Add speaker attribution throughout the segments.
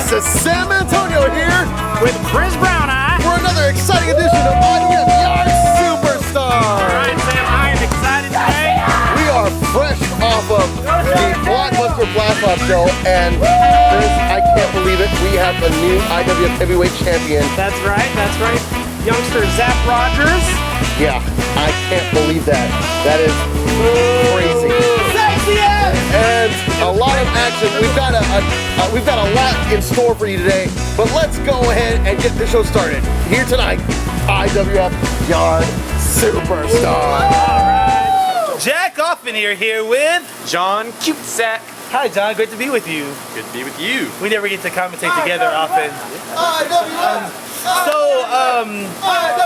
Speaker 1: This is San Antonio here
Speaker 2: with Chris Brown Eye
Speaker 1: for another exciting edition of IWF Yard Superstar.
Speaker 2: Alright, Sam, I am excited today.
Speaker 1: We are fresh off of the Blockbuster Blast-Off show, and Chris, I can't believe it. We have a new IWF Heavyweight champion.
Speaker 2: That's right. Youngster Zapp Rodgers.
Speaker 1: Yeah, I can't believe that. That is crazy.
Speaker 2: Sexy ass!
Speaker 1: And a lot of action. We've got a lot in store for you today, but let's go ahead and get the show started. Here tonight, IWF Yard Superstar.
Speaker 2: Alright. Jack Offen here with
Speaker 3: John Cusack.
Speaker 2: Hi John, great to be with you.
Speaker 3: Good to be with you.
Speaker 2: We never get to commentate together often.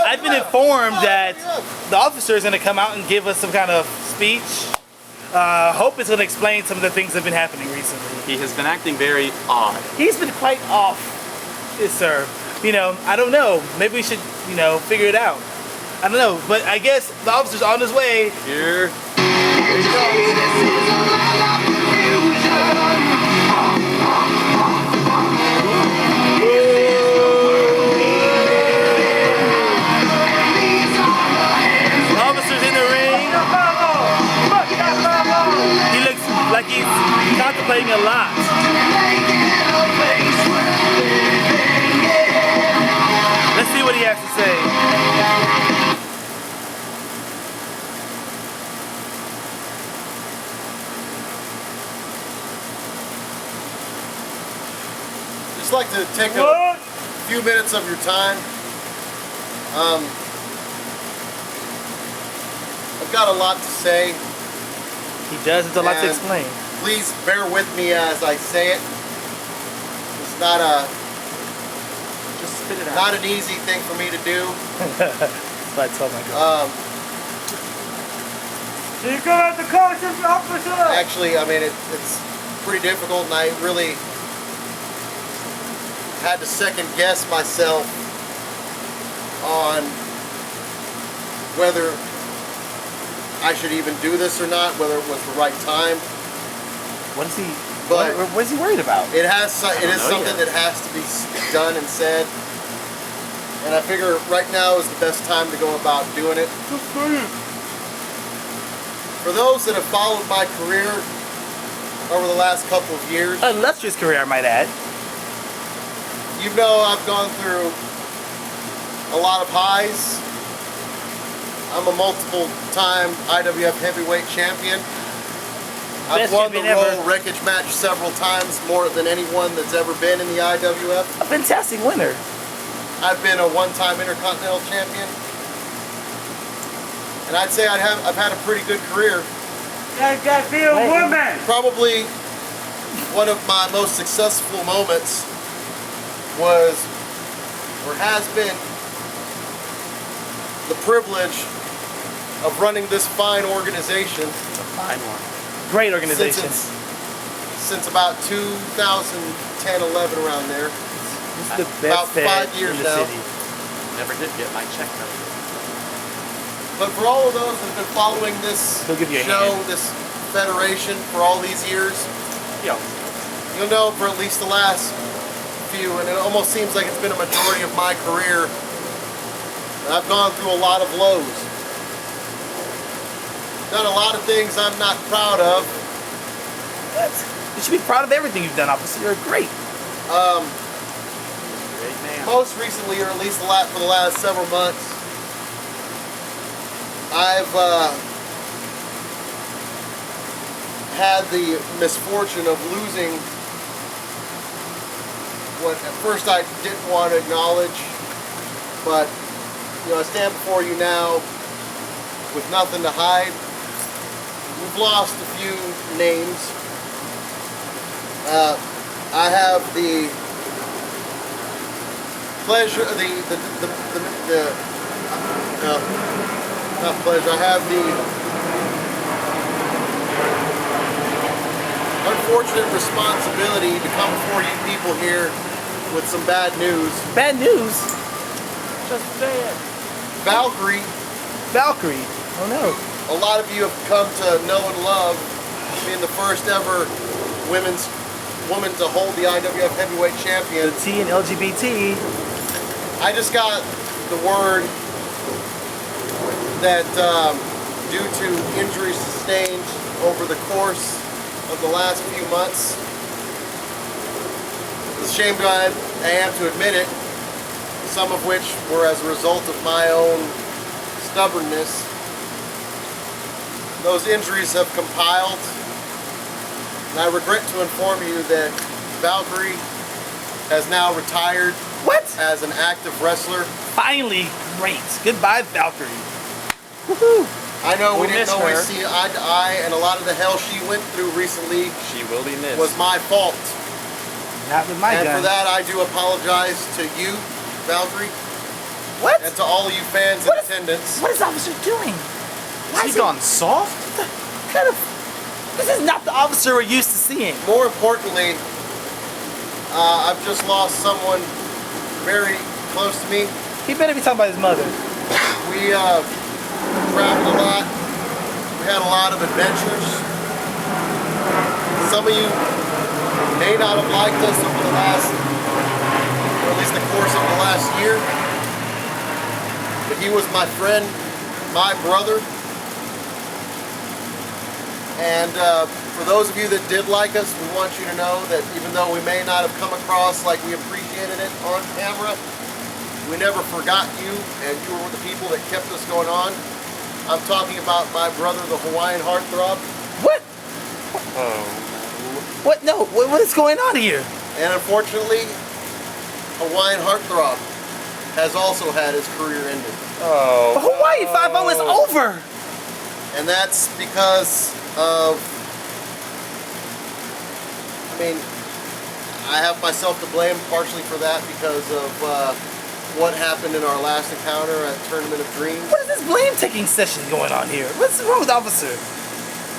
Speaker 2: I've been informed that the officer is going to come out and give us some kind of speech. Hope it's going to explain some of the things that have been happening recently.
Speaker 3: He has been acting very odd.
Speaker 2: He's been quite off, yes, sir. You know, I don't know. Maybe we should, figure it out. I don't know, but I guess the officer's on his way.
Speaker 3: Here.
Speaker 2: Here he goes. Like he's contemplating a lot. Let's see what he has to say.
Speaker 1: Just like to take a few minutes of your time. I've got a lot to say.
Speaker 2: He does. It's a lot to explain.
Speaker 1: Please bear with me as I say it. It's not
Speaker 2: Just spit it out.
Speaker 1: not an easy thing for me to do.
Speaker 2: That's what I told my girl.
Speaker 4: So you got the caution officer.
Speaker 1: Actually, I mean it's pretty difficult, and I really had to second guess myself on whether I should even do this or not, whether it was the right time.
Speaker 2: What is he?
Speaker 1: But
Speaker 2: what is he worried about?
Speaker 1: It is something that has to be done and said, and I figure right now is the best time to go about doing it. For those that have followed my career over the last couple of years,
Speaker 2: An illustrious career, I might add.
Speaker 1: you know I've gone through a lot of highs. I'm a multiple-time IWF Heavyweight champion. I've
Speaker 2: Best
Speaker 1: won the
Speaker 2: champion ever.
Speaker 1: Roll Wreckage match several times, more than anyone that's ever been in the IWF.
Speaker 2: A fantastic winner.
Speaker 1: I've been a one-time Intercontinental champion. And I'd say I've had a pretty good career.
Speaker 4: That be a woman.
Speaker 1: Probably one of my most successful moments was, or has been, the privilege of running this fine organization.
Speaker 3: It's a fine one.
Speaker 2: Great organization.
Speaker 1: Since about 2010, 11, around there.
Speaker 2: It's the best
Speaker 1: about 5
Speaker 2: fed
Speaker 1: years
Speaker 2: in the
Speaker 1: now.
Speaker 2: city.
Speaker 3: Never did get my check though.
Speaker 1: But for all of those that have been following this
Speaker 2: He'll give you a
Speaker 1: show,
Speaker 2: hand.
Speaker 1: this federation for all these years,
Speaker 3: Yo.
Speaker 1: you'll know for at least the last few, and it almost seems like it's been a majority of my career, I've gone through a lot of lows. Done a lot of things I'm not proud of.
Speaker 2: What? You should be proud of everything you've done, officer. You're great.
Speaker 3: Great man.
Speaker 1: Most recently, or at least for the last several months, I've had the misfortune of losing what at first I didn't want to acknowledge, but I stand before you now with nothing to hide. We've lost a few names. I have the pleasure, not pleasure, I have the unfortunate responsibility to come before you people here with some bad news.
Speaker 2: Bad news?
Speaker 4: Just say it.
Speaker 1: Valkyrie.
Speaker 2: Valkyrie. Oh no.
Speaker 1: A lot of you have come to know and love being the first ever women's woman to hold the IWF Heavyweight Champion.
Speaker 2: The T and LGBT.
Speaker 1: I just got the word that due to injuries sustained over the course of the last few months, it's a shame I am to admit it, some of which were as a result of my own stubbornness. Those injuries have compiled, and I regret to inform you that Valkyrie has now retired.
Speaker 2: What?
Speaker 1: As an active wrestler.
Speaker 2: Finally, great. Goodbye, Valkyrie. Woohoo!
Speaker 1: I know we
Speaker 3: We'll
Speaker 1: didn't
Speaker 3: miss
Speaker 1: always
Speaker 3: her.
Speaker 1: see eye to eye, and a lot of the hell she went through recently
Speaker 3: She will be missed.
Speaker 1: was my fault.
Speaker 2: Not with my
Speaker 1: And
Speaker 2: gun.
Speaker 1: for that, I do apologize to you, Valkyrie,
Speaker 2: What?
Speaker 1: and to all of you fans in
Speaker 2: What is-
Speaker 1: attendance.
Speaker 2: What is Officer doing? Why
Speaker 3: Has
Speaker 2: is
Speaker 3: he gone soft?
Speaker 2: What kind of? This is not the officer we're used to seeing.
Speaker 1: More importantly, I've just lost someone very close to me.
Speaker 2: He better be talking about his mother.
Speaker 1: We traveled a lot. We had a lot of adventures. Some of you may not have liked us over the last, or at least the course of the last year. But he was my friend, my brother. And for those of you that did like us, we want you to know that even though we may not have come across like we appreciated it on camera, we never forgot you, and you were the people that kept us going on. I'm talking about my brother, the Hawaiian heartthrob.
Speaker 2: What?
Speaker 3: Oh.
Speaker 2: What? No. What is going on here?
Speaker 1: And unfortunately, Hawaiian heartthrob has also had his career ended.
Speaker 3: Oh.
Speaker 2: Hawaii 5-0 is over.
Speaker 1: And that's because of, I mean, I have myself to blame partially for that because of what happened in our last encounter at Tournament of Dreams.
Speaker 2: What is this blame taking session going on here? What's wrong with Officer?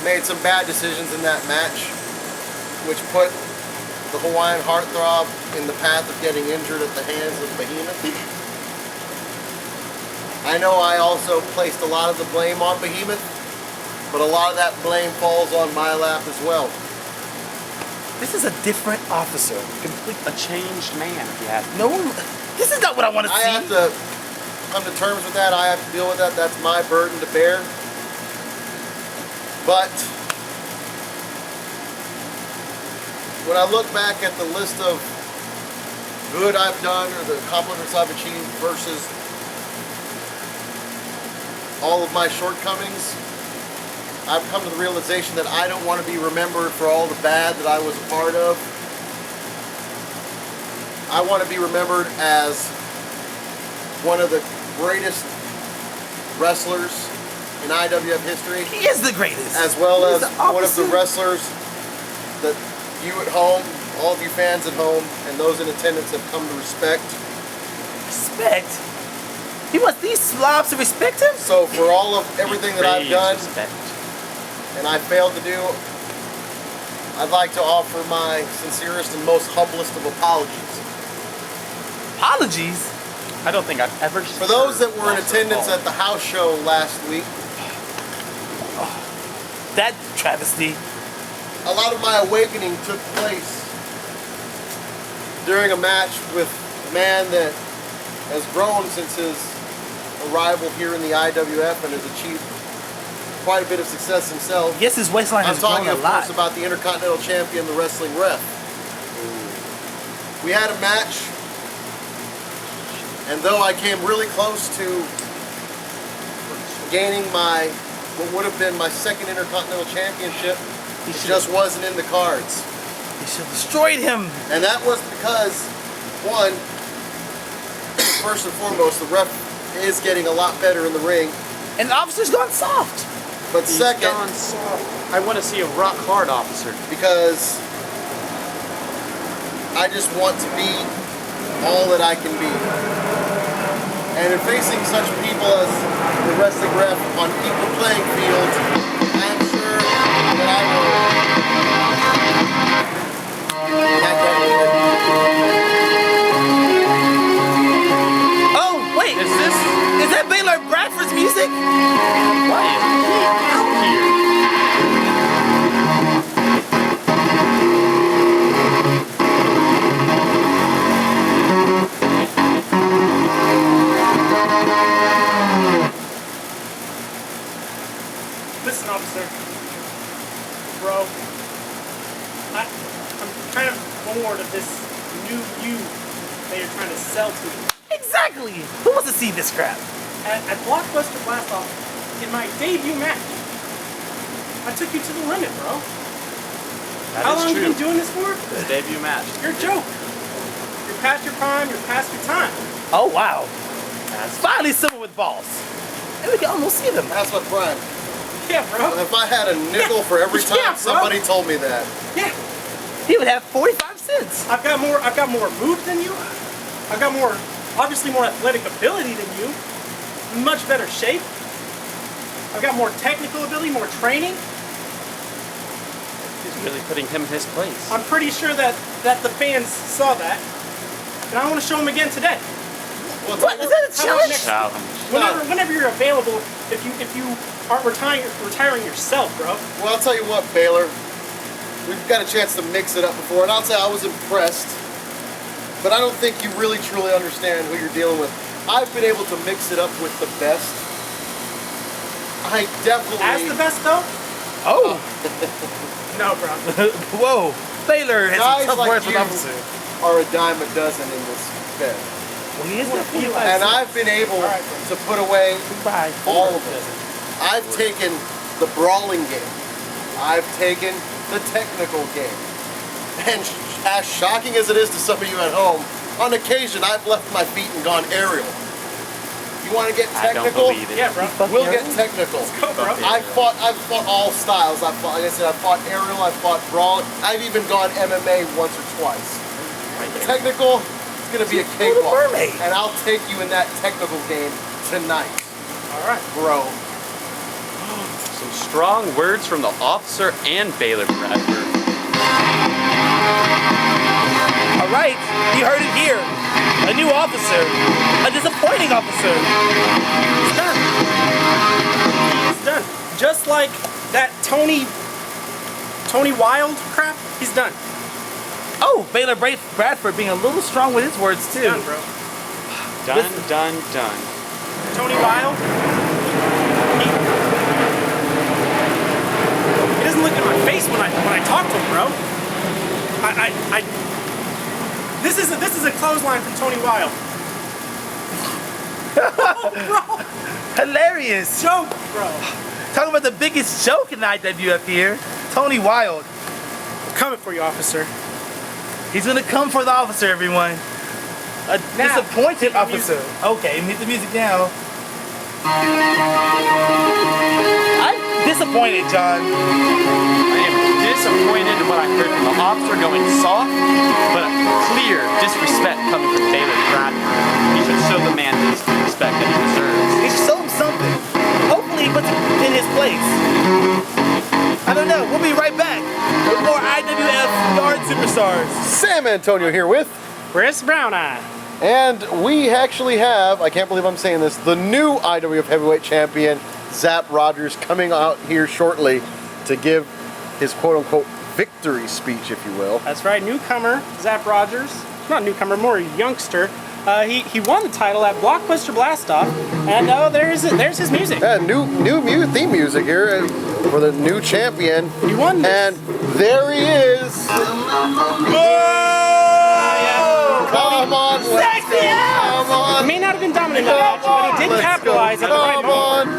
Speaker 1: Made some bad decisions in that match, which put the Hawaiian heartthrob in the path of getting injured at the hands of Behemoth. I know I also placed a lot of the blame on Behemoth, but a lot of that blame falls on my lap as well.
Speaker 2: This is a different officer.
Speaker 3: A changed man, if you ask me.
Speaker 2: No one. This is not what I want to
Speaker 1: I
Speaker 2: see.
Speaker 1: have to come to terms with that. I have to deal with that. That's my burden to bear. But when I look back at the list of good I've done or the accomplishments I've achieved versus all of my shortcomings, I've come to the realization that I don't want to be remembered for all the bad that I was a part of. I want to be remembered as one of the greatest wrestlers in IWF history,
Speaker 2: He is the greatest.
Speaker 1: as well
Speaker 2: He's
Speaker 1: as
Speaker 2: the
Speaker 1: one of the
Speaker 2: opposite.
Speaker 1: wrestlers that you at home, all of you fans at home, and those in attendance have come to respect.
Speaker 2: Respect. He wants these slobs to respect him.
Speaker 1: So for all of everything that I've
Speaker 3: Praise,
Speaker 1: done
Speaker 3: respect.
Speaker 1: and I failed to do, I'd like to offer my sincerest and most humblest of apologies.
Speaker 2: Apologies.
Speaker 3: I don't think I've ever
Speaker 1: For those that were in attendance at the house show last week,
Speaker 2: That travesty.
Speaker 1: a lot of my awakening took place during a match with a man that has grown since his arrival here in the IWF and has achieved quite a bit of success himself.
Speaker 2: Yes, his waistline
Speaker 1: I'm
Speaker 2: has grown
Speaker 1: talking,
Speaker 2: a
Speaker 1: of
Speaker 2: lot.
Speaker 1: course, about the Intercontinental Champion, the Wrestling Ref. We had a match, and though I came really close to gaining what would have been my second Intercontinental Championship, it just wasn't in the cards.
Speaker 2: He should have destroyed him.
Speaker 1: And that was because, one, first and foremost, the ref is getting a lot better in the ring.
Speaker 2: And the officer's gone soft.
Speaker 1: But
Speaker 3: He's
Speaker 1: second,
Speaker 3: gone soft. I want to see a rock hard officer.
Speaker 1: because I just want to be all that I can be. And in facing such people as the Wrestling Ref on equal playing fields, I'm sure that I will.
Speaker 2: Oh, wait. Is that Baylor Bradford's music?
Speaker 3: Why is he out here?
Speaker 5: you that you're trying to sell to me.
Speaker 2: Exactly. Who wants to see this crap?
Speaker 5: At Blockbuster Blast Off, in my debut match, I took you to the limit, bro.
Speaker 3: That
Speaker 5: How
Speaker 3: is
Speaker 5: long
Speaker 3: true.
Speaker 5: you been doing this for?
Speaker 3: His debut match.
Speaker 5: You're a joke. You're past your prime, you're past your time.
Speaker 2: Oh wow. Finally someone with balls. And we can almost see them.
Speaker 1: That's what prime.
Speaker 5: Yeah, bro.
Speaker 1: If I had a nickel for every time
Speaker 5: Yeah, bro.
Speaker 1: somebody told me that.
Speaker 5: Yeah.
Speaker 2: He would have 45 cents.
Speaker 5: I've got more moves than you. I've got obviously more athletic ability than you. Much better shape. I've got more technical ability, more training.
Speaker 3: He's really putting him in his place.
Speaker 5: I'm pretty sure that the fans saw that. And I want to show them again today.
Speaker 2: What? Is that a
Speaker 5: How about
Speaker 2: challenge?
Speaker 3: Challenge.
Speaker 5: Whenever you're available, if you aren't retiring yourself, bro.
Speaker 1: Well, I'll tell you what, Baylor. We've got a chance to mix it up before, and I'll say I was impressed. But I don't think you really truly understand who you're dealing with. I've been able to mix it up with the best. I definitely...
Speaker 5: As the best, though?
Speaker 2: Oh.
Speaker 5: No, bro.
Speaker 2: Whoa. Baylor has
Speaker 1: Guys
Speaker 2: some tough
Speaker 1: like
Speaker 2: words with
Speaker 1: you
Speaker 2: officer.
Speaker 1: are a dime a dozen in this bed.
Speaker 2: Well, he is the
Speaker 1: And I've been able to put away
Speaker 2: Goodbye.
Speaker 1: all of it. I've taken the brawling game. I've taken the technical game. And as shocking as it is to some of you at home, on occasion I've left my feet and gone aerial. You want to get
Speaker 3: I don't
Speaker 1: technical?
Speaker 3: believe it.
Speaker 5: Yeah, bro.
Speaker 1: We'll get technical.
Speaker 5: Go, bro.
Speaker 1: I've fought all styles. Like I said, I've fought aerial, I've fought brawling. I've even gone MMA once or twice. Technical, it's gonna be a cakewalk.
Speaker 2: mermaid.
Speaker 1: And I'll take you in that technical game tonight,
Speaker 5: All right.
Speaker 1: bro.
Speaker 3: Some strong words from the officer and Baylor Bradford.
Speaker 2: All right. You heard it here. A new officer. A disappointing officer.
Speaker 5: He's done. He's done. Just like that Tony Wild crap, he's done.
Speaker 2: Oh, Baylor Bradford being a little strong with his words too.
Speaker 5: Done, bro.
Speaker 3: Done, done, done.
Speaker 5: Tony Wild. He doesn't look at my face when I talk to him, bro. This is a clothesline from Tony Wild. Oh, bro.
Speaker 2: Hilarious.
Speaker 5: Joke, bro.
Speaker 2: Talking about the biggest joke in the IWF here. Tony Wild.
Speaker 5: I'm coming for you, officer.
Speaker 2: He's gonna come for the officer, everyone. A
Speaker 5: Now,
Speaker 2: disappointed
Speaker 5: hit the
Speaker 2: officer.
Speaker 5: music.
Speaker 2: Okay, hit the music now. I'm disappointed, John.
Speaker 3: I am disappointed in what I heard from the officer going soft, but a clear disrespect coming from Baylor Bradford. He should show the man the respect that he deserves.
Speaker 2: He should show him something. Hopefully he puts him in his place. I don't know. We'll be right back with more IWF Yard Superstars.
Speaker 1: Sam Antonio here with,
Speaker 5: Chris Brown Eye.
Speaker 1: and we actually have, I can't believe I'm saying this, the new IWF Heavyweight Champion, Zapp Rodgers, coming out here shortly to give his quote-unquote victory speech, if you will.
Speaker 5: That's right, newcomer Zapp Rodgers. Not newcomer, more a youngster. He won the title at Blockbuster Blast Off, and there's his music.
Speaker 1: Yeah, new theme music here for the new champion.
Speaker 5: He won this.
Speaker 1: And there he is. Come on, let's go. Come
Speaker 5: He
Speaker 1: on.
Speaker 5: may not have been dominant in that match, but he did
Speaker 1: Let's
Speaker 5: capitalize
Speaker 1: go.
Speaker 5: at the right moment.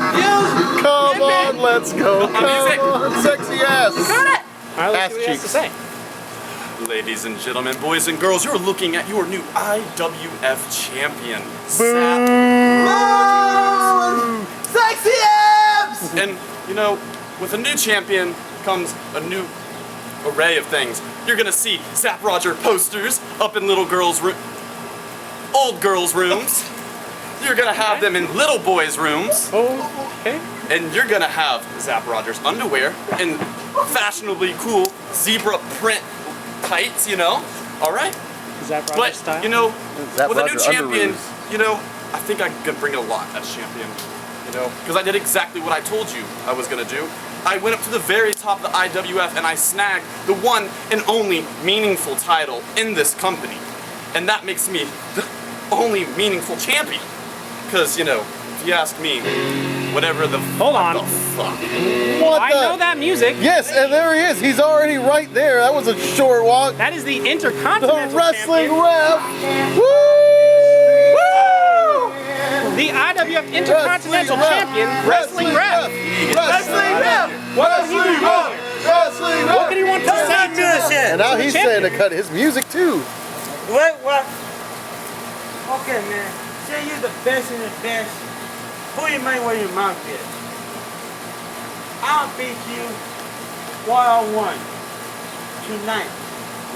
Speaker 1: Come on, let's go. Come on, sexy ass.
Speaker 5: All right, let's see what he has to
Speaker 1: cheeks.
Speaker 5: say.
Speaker 3: Ladies and gentlemen, boys and girls, you're looking at your new IWF champion, Zapp Rodgers.
Speaker 2: Sexy abs!
Speaker 3: And, you know, with a new champion comes a new array of things. You're gonna see Zapp Rodgers posters up in old girls' rooms. You're gonna have them in little boys' rooms.
Speaker 5: Oh, okay.
Speaker 3: And you're gonna have Zapp Rodgers underwear and fashionably cool zebra print tights, you know? Alright?
Speaker 5: Zapp Rodgers
Speaker 3: But,
Speaker 5: style.
Speaker 3: you know,
Speaker 1: Zapp
Speaker 3: with a new
Speaker 1: Rodgers
Speaker 3: champion,
Speaker 1: underoos.
Speaker 3: you know, I think I can bring a lot as champion. You know, because I did exactly what I told you I was gonna do. I went up to the very top of the IWF and I snagged the one and only meaningful title in this company. And that makes me the only meaningful champion. Because, you know, if you ask me, whatever the
Speaker 5: Hold on.
Speaker 3: fuck.
Speaker 1: What
Speaker 5: I know that music.
Speaker 1: Yes, and there he is. He's already right there. That was a short walk.
Speaker 5: That is the
Speaker 1: The
Speaker 5: Intercontinental
Speaker 1: wrestling
Speaker 5: Champion.
Speaker 1: ref. Woo!
Speaker 5: The IWF Intercontinental Champion, Wrestling Ref.
Speaker 1: Wrestling ref.
Speaker 5: What does he do wrong?
Speaker 1: Wrestling
Speaker 5: What can he want to say to us?
Speaker 1: And now he's saying to cut his music too.
Speaker 4: What? Okay, man. Say you're the best in the best. Put your money where your mouth is. I'll beat you one-on-one tonight.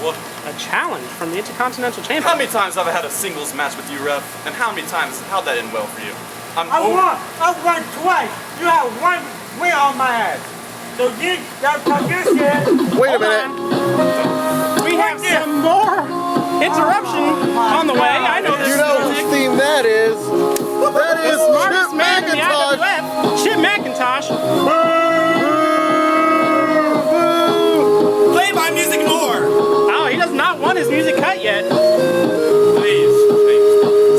Speaker 3: What?
Speaker 5: A challenge from the Intercontinental
Speaker 3: How
Speaker 5: Champion.
Speaker 3: many times have I had a singles match with you, ref? And how many times, how'd that end well for you?
Speaker 4: I won twice. You have one win on my ass. So you gotta talk your shit.
Speaker 1: Wait a minute.
Speaker 5: We have some more interruption on the way. I know this
Speaker 1: You know whose
Speaker 5: music.
Speaker 1: theme that is? That is
Speaker 5: Smartest
Speaker 1: Chip
Speaker 5: man in the
Speaker 1: McIntosh.
Speaker 5: IWF, Chip McIntosh.
Speaker 2: Play my music more.
Speaker 5: Oh, he does not want his music cut yet.
Speaker 3: Please.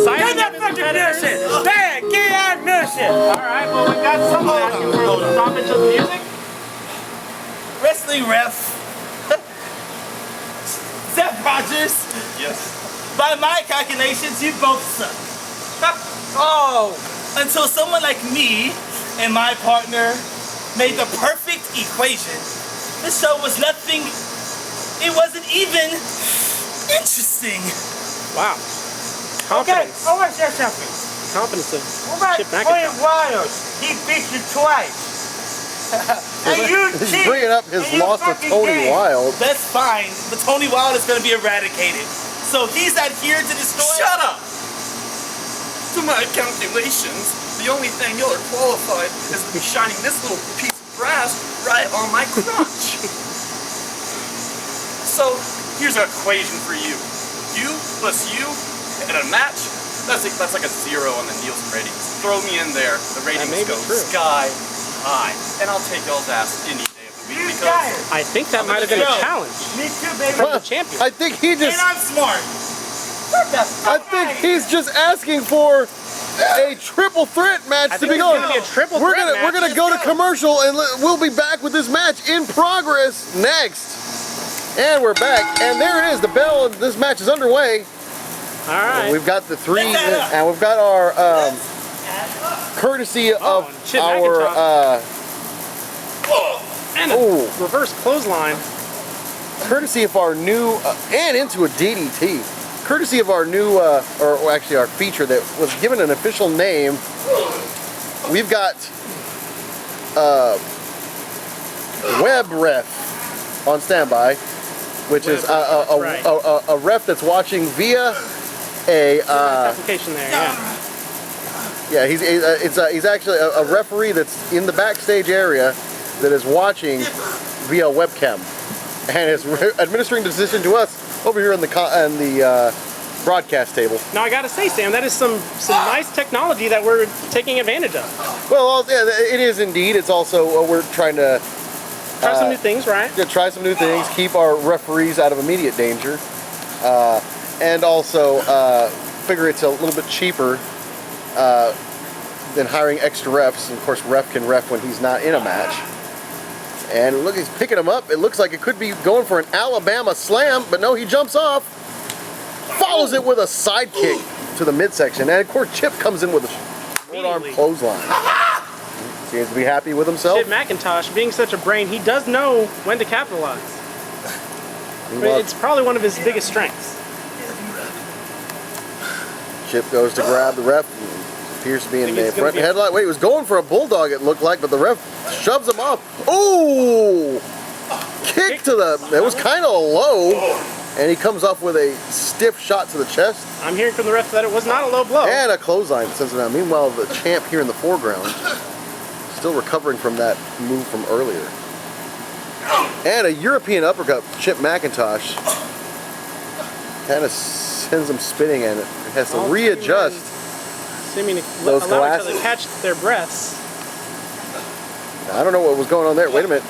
Speaker 5: Signing
Speaker 4: Get that
Speaker 5: his
Speaker 4: fucking
Speaker 5: competitors.
Speaker 4: bullshit. Man, get out of bullshit.
Speaker 5: Alright, well, we've got someone asking for a stoppage of the music.
Speaker 2: Wrestling ref. Zapp Rodgers.
Speaker 3: Yes.
Speaker 2: By my calculations, you both suck. Oh, until someone like me and my partner made the perfect equation. This show was nothing. It wasn't even interesting.
Speaker 5: Wow.
Speaker 4: Okay,
Speaker 5: Confidence.
Speaker 4: I want to say something.
Speaker 5: Confidence of
Speaker 4: What about
Speaker 5: Chip
Speaker 4: Tony
Speaker 5: McIntosh.
Speaker 4: Wilder? He beat you twice. And you
Speaker 1: He's
Speaker 4: cheat,
Speaker 1: bringing up his
Speaker 4: and you
Speaker 1: loss to
Speaker 4: fucking
Speaker 1: Tony
Speaker 4: gay.
Speaker 1: Wild.
Speaker 2: That's fine, but Tony Wild is going to be eradicated. So he's not here to destroy.
Speaker 3: Shut up! To my calculations, the only thing you're qualified is to be shining this little piece of brass right on my crotch. So, here's an equation for you. You plus you in a match, that's like a 0 on the Nielsen ratings. Throw me in there, the ratings
Speaker 5: may be
Speaker 3: go
Speaker 5: true.
Speaker 3: sky high. And I'll take y'all's ass any day of the week
Speaker 4: You
Speaker 3: because
Speaker 4: got it.
Speaker 5: I think that might have been a challenge
Speaker 4: Me too, baby.
Speaker 5: from the champion.
Speaker 1: I think he just.
Speaker 2: And I'm smart.
Speaker 1: I think he's just asking for a triple threat match
Speaker 5: I
Speaker 1: to
Speaker 5: think
Speaker 1: be
Speaker 5: it's
Speaker 1: going.
Speaker 5: gonna be a triple
Speaker 1: We're
Speaker 5: threat
Speaker 1: gonna we're
Speaker 5: match.
Speaker 1: gonna go to commercial and we'll be back with this match in progress next. And we're back, and there it is. The bell. This match is underway.
Speaker 5: Alright.
Speaker 1: We've got the three, and we've got our courtesy of
Speaker 5: Chip
Speaker 1: our
Speaker 5: And a
Speaker 1: oh.
Speaker 5: reverse clothesline.
Speaker 1: courtesy of our new and into a DDT. Courtesy of our new, or actually our feature that was given an official name. We've got Web Ref on standby, which is a ref that's watching via a
Speaker 5: Application there, yeah.
Speaker 1: yeah. He's actually a referee that's in the backstage area that is watching via webcam and is administering the decision to us over here in the broadcast table.
Speaker 5: Now I gotta say, Sam, that is some nice technology that we're taking advantage of.
Speaker 1: Well, yeah, it is indeed. It's also we're trying to
Speaker 5: Try some new things, right?
Speaker 1: try some new things, keep our referees out of immediate danger, and also figure it's a little bit cheaper than hiring extra refs. And of course, ref can ref when he's not in a match. And look, he's picking him up. It looks like it could be going for an Alabama slam, but no, he jumps off, follows it with a side kick to the midsection, and of course, Chip comes in with a short arm
Speaker 5: Immediately.
Speaker 1: clothesline. Seems to be happy with himself.
Speaker 5: Chip McIntosh, being such a brain, he does know when to capitalize.
Speaker 1: Meanwhile,
Speaker 5: It's probably one of his biggest strengths.
Speaker 1: Chip goes to grab the ref. Appears to be in
Speaker 5: Think
Speaker 1: the
Speaker 5: it's gonna
Speaker 1: front
Speaker 5: be a-
Speaker 1: headlock. Wait, he was going for a bulldog, it looked like, but the ref shoves him off. Ooh! Kick to the. It was kind of low. And he comes off with a stiff shot to the chest
Speaker 5: I'm hearing from the ref that it was not a low blow.
Speaker 1: and a clothesline sends him down. Meanwhile, the champ here in the foreground, still recovering from that move from earlier. And a European uppercut, Chip McIntosh. Kind of sends him spinning and has to
Speaker 5: All
Speaker 1: readjust.
Speaker 5: Seeming to
Speaker 1: Those
Speaker 5: allow each other
Speaker 1: glasses.
Speaker 5: to catch their breaths.
Speaker 1: I don't know what was going on there. Wait a minute.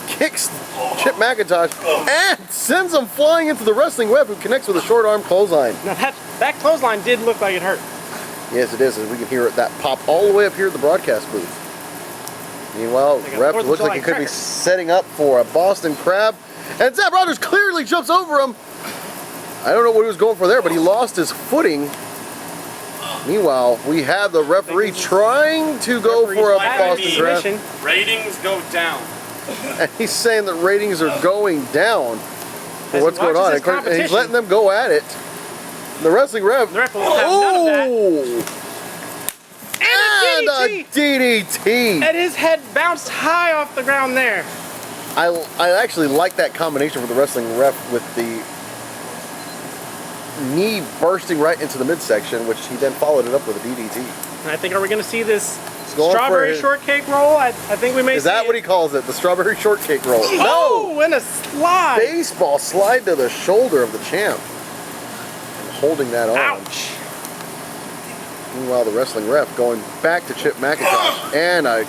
Speaker 1: Kicks Chip McIntosh and sends him flying into the wrestling web, who connects with a short arm clothesline.
Speaker 5: Now that clothesline did look like it hurt.
Speaker 1: Yes, it is, as we can hear that pop all the way up here at the broadcast booth. Meanwhile,
Speaker 5: Like a
Speaker 1: ref
Speaker 5: 4th of
Speaker 1: looks like
Speaker 5: July
Speaker 1: he could be
Speaker 5: cracker.
Speaker 1: setting up for a Boston Crab. And Zapp Rodgers clearly jumps over him. I don't know what he was going for there, but he lost his footing. Meanwhile, we have the referee trying to go for a Boston Crab.
Speaker 3: Ratings go down.
Speaker 1: And he's saying that ratings are going down for
Speaker 5: As he
Speaker 1: what's going on.
Speaker 5: watches his
Speaker 1: And he's
Speaker 5: competition.
Speaker 1: letting them go at it. The wrestling ref.
Speaker 5: The ref will have none of that.
Speaker 1: And a DDT.
Speaker 5: And his head bounced high off the ground there.
Speaker 1: I actually like that combination for the wrestling ref with the knee bursting right into the midsection, which he then followed it up with a DDT.
Speaker 5: And I think, are we going to see this
Speaker 1: going
Speaker 5: strawberry
Speaker 1: for it.
Speaker 5: shortcake roll? I think we may
Speaker 1: Is
Speaker 5: see
Speaker 1: that
Speaker 5: it.
Speaker 1: what he calls it? The strawberry shortcake roll?
Speaker 5: Oh, and a slide.
Speaker 1: Baseball slide to the shoulder of the champ. And holding that on.
Speaker 5: Ouch.
Speaker 1: Meanwhile, the wrestling ref going back to Chip McIntosh and a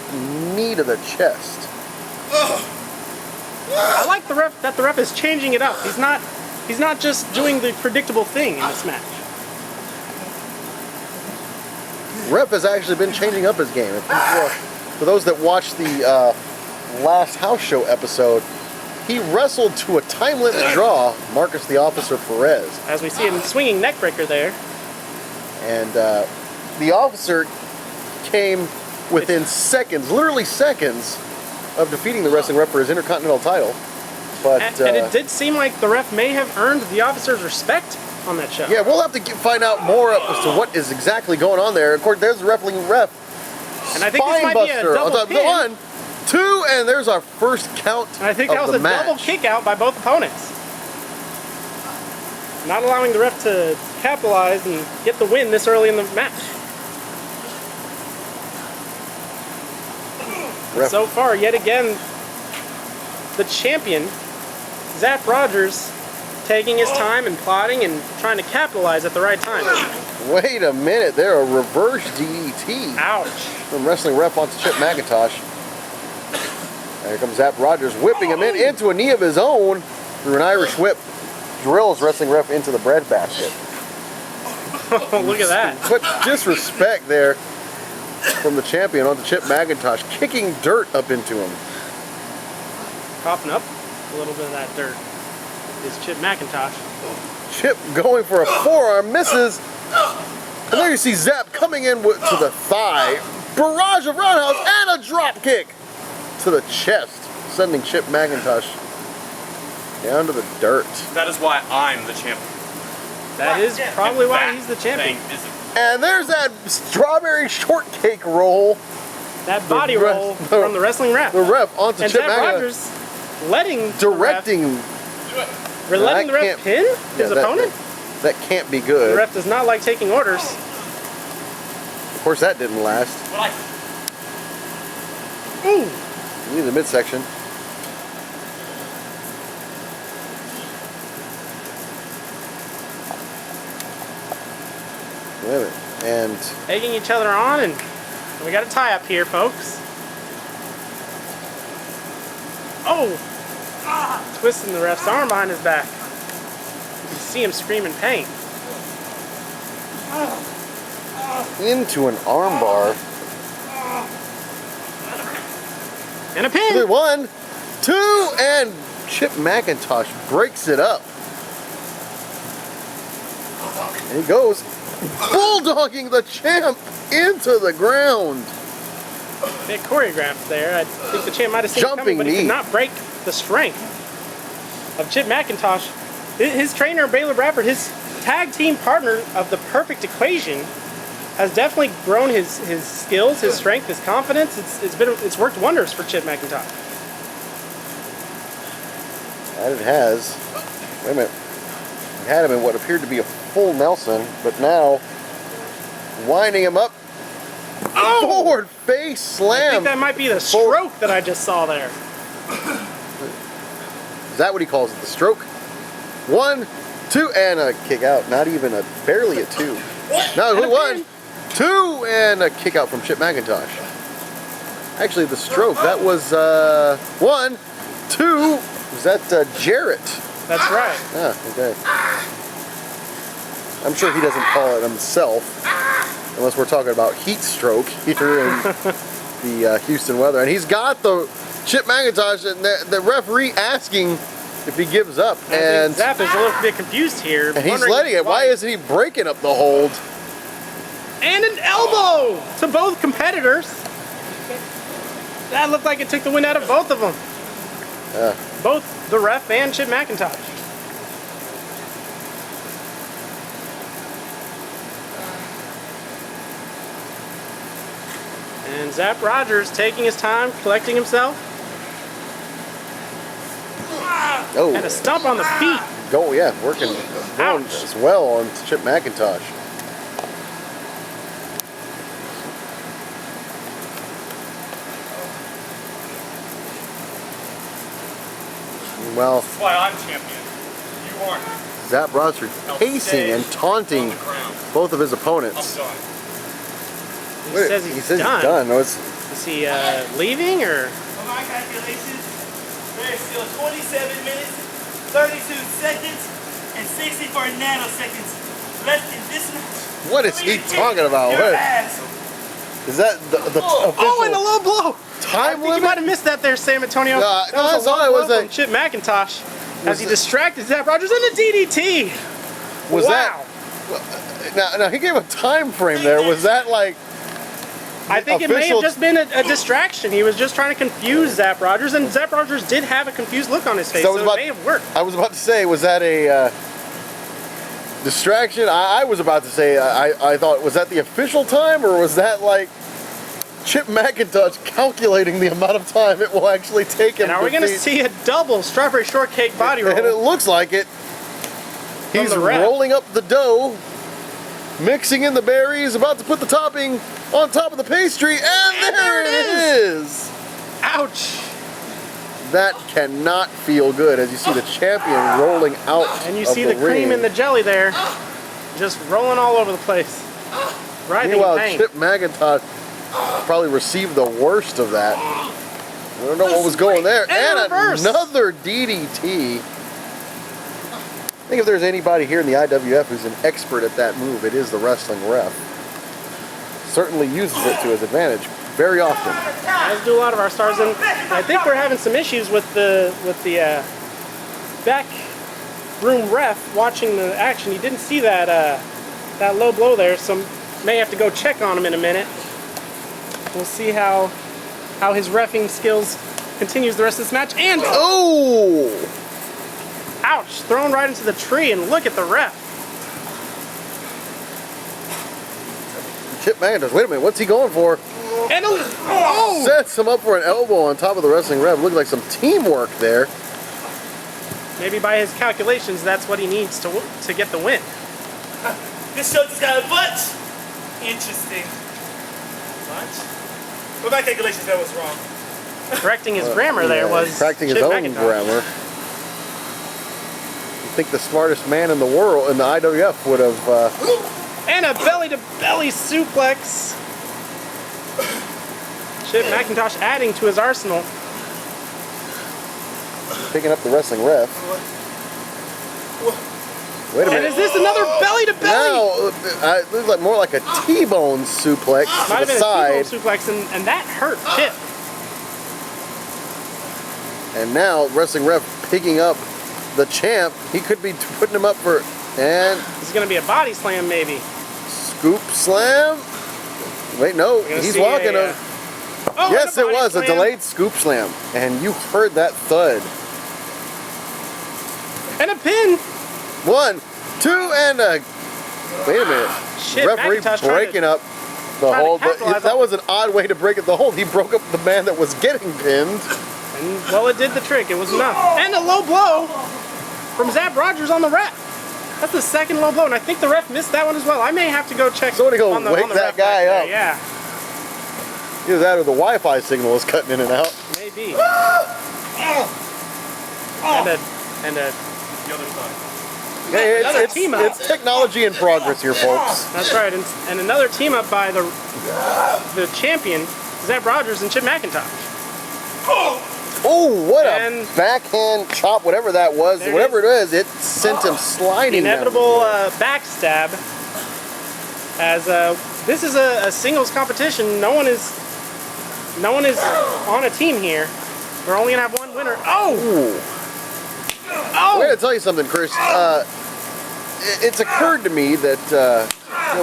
Speaker 1: knee to the chest.
Speaker 5: I like the ref is changing it up. He's not just doing the predictable thing in this match.
Speaker 1: Ref has actually been changing up his game. For those that watched the last house show episode, he wrestled to a time limit draw, Marcus the Officer Perez.
Speaker 5: As we see him swinging neck breaker there.
Speaker 1: And the officer came within seconds, literally seconds, of defeating the wrestling ref for his Intercontinental title. But
Speaker 5: And it did seem like the ref may have earned the officer's respect on that show.
Speaker 1: yeah, we'll have to find out more as to what is exactly going on there. Of course, there's the wrestling ref.
Speaker 5: And I think this might be a
Speaker 1: Spinebuster
Speaker 5: double
Speaker 1: on
Speaker 5: pin.
Speaker 1: 1, 2, and there's our first count
Speaker 5: And I think that
Speaker 1: of
Speaker 5: was
Speaker 1: the
Speaker 5: a double
Speaker 1: match.
Speaker 5: kick out by both opponents. Not allowing the ref to capitalize and get the win this early in the match.
Speaker 1: Ref-
Speaker 5: So far, yet again, the champion, Zapp Rodgers, taking his time and plotting and trying to capitalize at the right time.
Speaker 1: Wait a minute, there a reverse DDT
Speaker 5: Ouch.
Speaker 1: from wrestling ref onto Chip McIntosh. There comes Zapp Rodgers whipping him into a knee of his own through an Irish whip. Drills wrestling ref into the breadbasket.
Speaker 5: Look at that.
Speaker 1: What disrespect there from the champion onto Chip McIntosh, kicking dirt up into him.
Speaker 5: Coughing up a little bit of that dirt is Chip McIntosh.
Speaker 1: Chip going for a forearm, misses. And there you see Zapp coming in to the thigh. Barrage of roundhouse and a drop kick to the chest, sending Chip McIntosh down to the dirt.
Speaker 3: That is why I'm the champion.
Speaker 5: That is probably why
Speaker 3: That
Speaker 5: he's the champion.
Speaker 3: thing isn't.
Speaker 1: And there's that strawberry shortcake roll.
Speaker 5: That body
Speaker 1: The ref-
Speaker 5: roll from the wrestling ref.
Speaker 1: The ref onto
Speaker 5: And
Speaker 1: Chip
Speaker 5: Zapp
Speaker 1: McIntosh,
Speaker 5: Rodgers letting
Speaker 1: directing.
Speaker 5: the
Speaker 1: that
Speaker 5: ref, the ref
Speaker 1: can't-
Speaker 5: pin his
Speaker 1: Yeah,
Speaker 5: opponent.
Speaker 1: That can't be
Speaker 5: The
Speaker 1: good.
Speaker 5: ref does not like taking orders.
Speaker 1: Of course, that didn't last.
Speaker 5: Ooh.
Speaker 1: Leave the midsection. Wait a minute. And
Speaker 5: Egging each other on, and we got a tie up here, folks. Oh! Twisting the ref's arm behind his back. You can see him scream in pain.
Speaker 1: into an armbar.
Speaker 5: And a pin!
Speaker 1: 1, 2, and Chip McIntosh breaks it up. And he goes bulldogging the champ into the ground.
Speaker 5: Bit choreographed there. I think the champ might have seen it
Speaker 1: Jumping
Speaker 5: coming, but he
Speaker 1: knee.
Speaker 5: could not break the strength of Chip McIntosh. His trainer, Baylor Bradford, his tag team partner of the perfect equation, has definitely grown his skills, his strength, his confidence. It's worked wonders for Chip McIntosh.
Speaker 1: And it has. Wait a minute. It had him in what appeared to be a full Nelson, but now winding him up.
Speaker 5: Oh!
Speaker 1: Forward face
Speaker 5: I
Speaker 1: slam.
Speaker 5: think that might be the stroke that I just saw there.
Speaker 1: Is that what he calls it? The stroke? 1, 2, and a kick out. Not even barely a 2. No,
Speaker 5: And a
Speaker 1: 1,
Speaker 5: pin.
Speaker 1: 2, and a kick out from Chip McIntosh. Actually, the stroke, that was 1, 2. Was that Jarrett?
Speaker 5: That's right.
Speaker 1: Ah, okay. I'm sure he doesn't call it himself, unless we're talking about heat stroke here in the Houston weather. And he's got the Chip McIntosh, and the referee asking if he gives up. And
Speaker 5: Zapp is a little bit confused here.
Speaker 1: And he's letting it. Why isn't he breaking up the hold?
Speaker 5: And an elbow to both competitors. That looked like it took the wind out of both of them. Both the ref and Chip McIntosh. And Zapp Rodgers taking his time, collecting himself.
Speaker 1: Oh,
Speaker 5: And a stomp on the feet.
Speaker 1: go, yeah, working
Speaker 5: Ouch.
Speaker 1: as well on Chip McIntosh. Well,
Speaker 3: That's why I'm champion. You aren't.
Speaker 1: Zapp Rodgers pacing and taunting both of his opponents.
Speaker 3: I'm done.
Speaker 5: He says he's done.
Speaker 1: No, it's,
Speaker 5: Is he leaving or?
Speaker 2: On my calculations, there's still 27 minutes, 32 seconds, and 64 nanoseconds left in this match.
Speaker 1: what is he talking about?
Speaker 2: Your
Speaker 1: What,
Speaker 2: ass.
Speaker 1: is that the official
Speaker 5: Oh, and a low blow. I
Speaker 1: time
Speaker 5: think you
Speaker 1: limit?
Speaker 5: might have missed that there, San Antonio.
Speaker 1: No,
Speaker 5: that
Speaker 1: no,
Speaker 5: was
Speaker 1: that's
Speaker 5: a
Speaker 1: all
Speaker 5: low
Speaker 1: I was
Speaker 5: blow
Speaker 1: saying.
Speaker 5: from Chip McIntosh as he
Speaker 1: it-
Speaker 5: distracted Zapp Rodgers and a DDT.
Speaker 1: Was
Speaker 5: wow.
Speaker 1: Now he gave a time frame there. Was that like?
Speaker 5: I think it may
Speaker 1: official-
Speaker 5: have just been a distraction. He was just trying to confuse Zapp Rodgers, and Zapp Rodgers did have a confused look on his face,
Speaker 1: So I
Speaker 5: so
Speaker 1: was
Speaker 5: it
Speaker 1: about-
Speaker 5: may have worked.
Speaker 1: I was about to say, was that a distraction? I was about to say, I thought, was that the official time, or was that like Chip McIntosh calculating the amount of time it will actually take him?
Speaker 5: And are we going to
Speaker 1: beat-
Speaker 5: see a double strawberry shortcake body roll?
Speaker 1: And it looks like it. He's
Speaker 5: the ref.
Speaker 1: rolling up the dough, mixing in the berries, about to put the topping on top of the pastry, and there it is.
Speaker 5: Ouch.
Speaker 1: That cannot feel good as you see the champion rolling out
Speaker 5: And you
Speaker 1: of
Speaker 5: see the cream
Speaker 1: ring.
Speaker 5: and the jelly there, just rolling all over the place. Writhing in
Speaker 1: Meanwhile,
Speaker 5: pain.
Speaker 1: Chip McIntosh probably received the worst of that. I don't know what was going there.
Speaker 5: And
Speaker 1: And
Speaker 5: reverse.
Speaker 1: another DDT. I think if there's anybody here in the IWF who's an expert at that move, it is the wrestling ref. Certainly uses it to his advantage very often.
Speaker 5: As do a lot of our stars, and I think we're having some issues with the back room ref watching the action. He didn't see that that low blow there, so may have to go check on him in a minute. We'll see how his reffing skills continues the rest of this match. And
Speaker 1: Oh!
Speaker 5: ouch, thrown right into the tree, and look at the ref.
Speaker 1: Chip McIntosh, wait a minute, what's he going for?
Speaker 5: And oh!
Speaker 1: Sets him up for an elbow on top of the wrestling ref. Looked like some teamwork there.
Speaker 5: Maybe by his calculations, that's what he needs to get the win.
Speaker 2: This show just got a bunch. Interesting. Bunch? Well, my calculations, that was wrong.
Speaker 5: Correcting his grammar there was
Speaker 1: correcting his
Speaker 5: Chip
Speaker 1: own
Speaker 5: McIntosh.
Speaker 1: grammar. I think the smartest man in the world, in the IWF, would have.
Speaker 5: And a belly-to-belly suplex. Chip McIntosh adding to his arsenal.
Speaker 1: Picking up the wrestling ref. Wait a
Speaker 5: And
Speaker 1: minute.
Speaker 5: is this another belly-to-belly?
Speaker 1: Now, it looks like more like a T-bone suplex
Speaker 5: Might
Speaker 1: to
Speaker 5: have
Speaker 1: the
Speaker 5: been
Speaker 1: side.
Speaker 5: a T-bone suplex, and that hurt Chip.
Speaker 1: And now, wrestling ref picking up the champ. He could be putting him up for, and
Speaker 5: This is going to be a body slam, maybe.
Speaker 1: scoop slam. Wait, no,
Speaker 5: We're gonna
Speaker 1: he's
Speaker 5: see
Speaker 1: walking
Speaker 5: a,
Speaker 1: him.
Speaker 5: oh,
Speaker 1: Yes,
Speaker 5: and
Speaker 1: it
Speaker 5: body
Speaker 1: was a
Speaker 5: slam.
Speaker 1: delayed scoop slam. And you heard that thud.
Speaker 5: And a pin.
Speaker 1: 1, 2, and a. Wait a minute.
Speaker 5: Shit,
Speaker 1: Referee
Speaker 5: McIntosh trying
Speaker 1: breaking
Speaker 5: to-
Speaker 1: up the
Speaker 5: trying to
Speaker 1: hold. But
Speaker 5: capitalize
Speaker 1: that
Speaker 5: on-
Speaker 1: was an odd way to break up the hold. He broke up the man that was getting pinned.
Speaker 5: And, well, it did the trick. It was enough. And a low blow from Zapp Rodgers on the ref. That's the second low blow, and I think the ref missed that one as well. I may have to go check
Speaker 1: Somebody go
Speaker 5: on the,
Speaker 1: wake
Speaker 5: on the
Speaker 1: that
Speaker 5: ref
Speaker 1: guy
Speaker 5: back there.
Speaker 1: up.
Speaker 5: Yeah,
Speaker 1: Either that or the Wi-Fi signal is cutting in and out.
Speaker 5: maybe. And a
Speaker 3: The other side.
Speaker 1: Hey,
Speaker 5: Another team up.
Speaker 1: it's technology in progress here, folks.
Speaker 5: that's right. And another team up by the champion, Zapp Rodgers and Chip McIntosh.
Speaker 1: Oh, what
Speaker 5: And-
Speaker 1: a backhand chop, whatever that was.
Speaker 5: There it
Speaker 1: Whatever it is, it sent him sliding down.
Speaker 5: Inevitable backstab as This is a singles competition. No one is on a team here. We're only gonna have one winner. Oh!
Speaker 1: I'm gonna tell you something, Chris. It's occurred to me that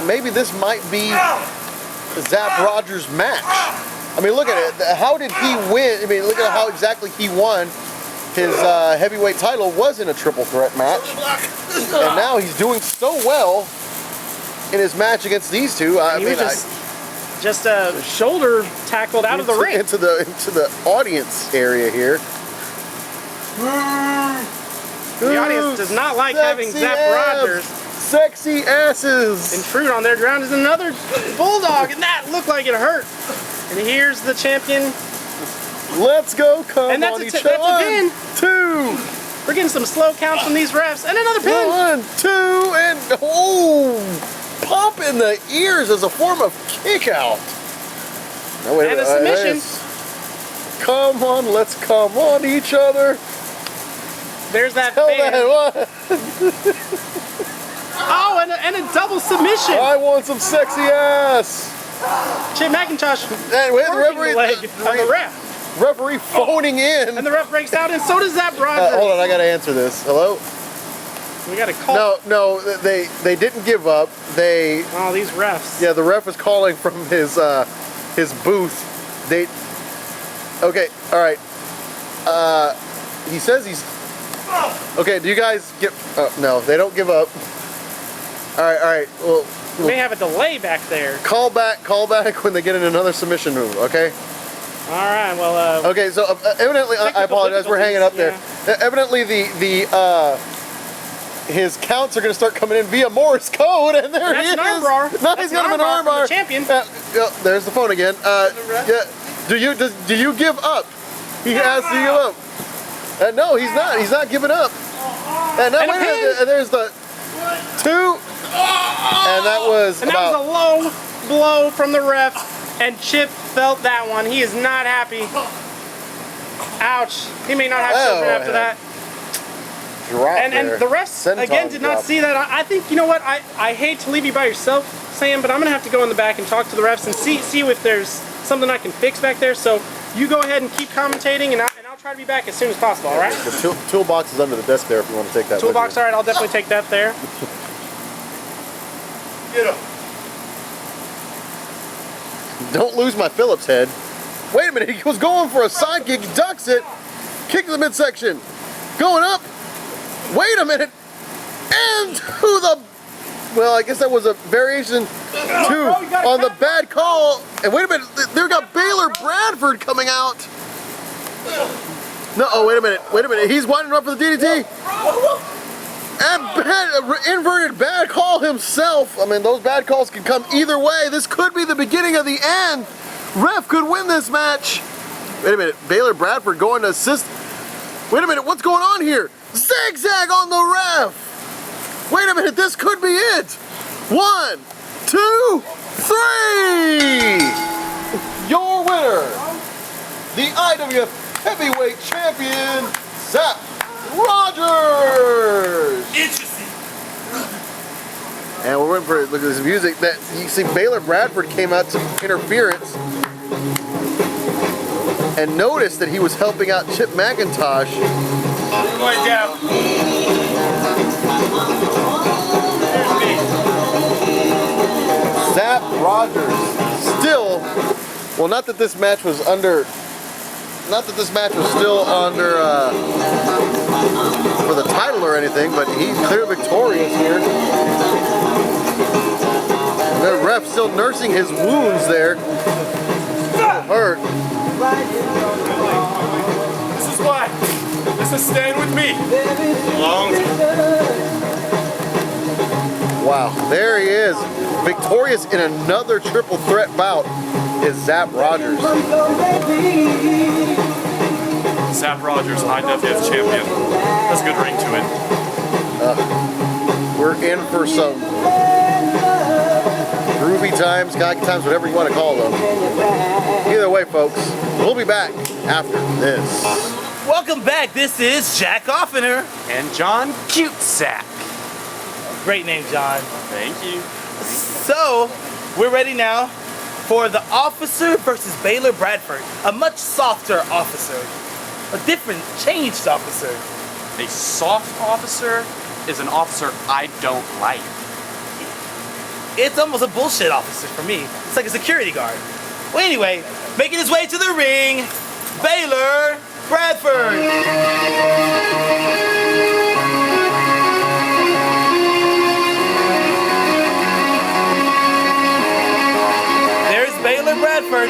Speaker 1: maybe this might be Zapp Rodgers' match. I mean, look at it. How did he win? I mean, look at how exactly he won. His heavyweight title was in a triple threat match, and now he's doing so well in his match against these two. I mean,
Speaker 5: just shoulder tackled out of the ring
Speaker 1: into the audience area here.
Speaker 5: The audience does not like having Zapp Rodgers.
Speaker 1: Sexy asses.
Speaker 5: Intrude on their ground is another bulldog, and that looked like it hurt. And here's the champion.
Speaker 1: Let's go, come
Speaker 5: and that's
Speaker 1: on
Speaker 5: a
Speaker 1: each
Speaker 5: that's a pin.
Speaker 1: 2.
Speaker 5: We're getting some slow counts from these refs, and another pin.
Speaker 1: 1, 2, and pop in the ears as a form of kick out. No,
Speaker 5: and a submission.
Speaker 1: Come on, let's come on each other.
Speaker 5: There's that fan. Oh, and a double submission.
Speaker 1: I want some sexy ass.
Speaker 5: Chip McIntosh
Speaker 1: and with the
Speaker 5: referee, leg of the ref.
Speaker 1: Referee phoning in.
Speaker 5: And the ref breaks out, and so does Zapp Rodgers.
Speaker 1: Hold on, I gotta answer this. Hello?
Speaker 5: We gotta call.
Speaker 1: No, they didn't give up.
Speaker 5: Oh, these refs.
Speaker 1: Yeah, the ref was calling from his booth. Okay, all right. He says he's. Okay, do you guys get? No, they don't give up. All right. Well,
Speaker 5: we may have a delay back there.
Speaker 1: Call back when they get in another submission move. Okay.
Speaker 5: All right. Well.
Speaker 1: Okay. So evidently, I apologize. We're hanging up there. Evidently, his counts are going to start coming in via Morse code, and there he is.
Speaker 5: An armbar.
Speaker 1: Now he's got him an armbar.
Speaker 5: The champion.
Speaker 1: There's the phone again. Yeah. Do you give up? He has to give up. No, he's not. He's not giving up. And now, wait a minute. There's the 2. And that was
Speaker 5: a low blow from the ref. And Chip felt that one. He is not happy. Ouch. He may not have children after that. And the rest, again, did not see that. I think, you know what? I hate to leave you by yourself, Sam, but I'm going to have to go in the back and talk to the refs and see if there's something I can fix back there. So you go ahead and keep commentating, and I'll try to be back as soon as possible, all right?
Speaker 1: The toolbox is under the desk there if you want to take that.
Speaker 5: Toolbox, all right, I'll definitely take that there.
Speaker 1: Get up. Don't lose my Phillips head. Wait a minute, he was going for a side kick, ducks it, kick to the midsection, going up. Wait a minute, and to the, well, I guess that was a variation on the bad call. And wait a minute, they've got Baylor Bradford coming out. No, wait a minute, he's winding up for the DDT. And inverted bad call himself. I mean, those bad calls can come either way. This could be the beginning of the end. Ref could win this match. Wait a minute, Baylor Bradford going to assist. Wait a minute, what's going on here? Zigzag on the ref. Wait a minute, this could be it. 1, 2, 3. Your winner, the IWF Heavyweight Champion, Zapp Rodgers.
Speaker 2: Interesting.
Speaker 1: And we're waiting for, look at this music. That you see, Baylor Bradford came out to interference and noticed that he was helping out Chip McIntosh.
Speaker 2: Going down.
Speaker 1: Zapp Rodgers still, well, not that this match was still under for the title or anything, but he's clear victorious here. The ref still nursing his wounds there. Hurt.
Speaker 3: This is why. This is staying with me. Long time.
Speaker 1: Wow, there he is. Victorious in another triple threat bout is Zapp Rodgers.
Speaker 3: Zapp Rodgers, IWF champion. That's a good ring to it.
Speaker 1: We're in for some groovy times, cocky times, whatever you want to call them. Either way, folks, we'll be back after this.
Speaker 2: Welcome back. This is Jack Offener.
Speaker 3: And John Cutesack.
Speaker 2: Great name, John.
Speaker 3: Thank you.
Speaker 2: So, we're ready now for the officer versus Baylor Bradford. A much softer officer. A different, changed officer.
Speaker 3: A soft officer is an officer I don't like.
Speaker 2: It's almost a bullshit officer for me. It's like a security guard. Well, anyway, making his way to the ring, Baylor Bradford. There's Baylor Bradford,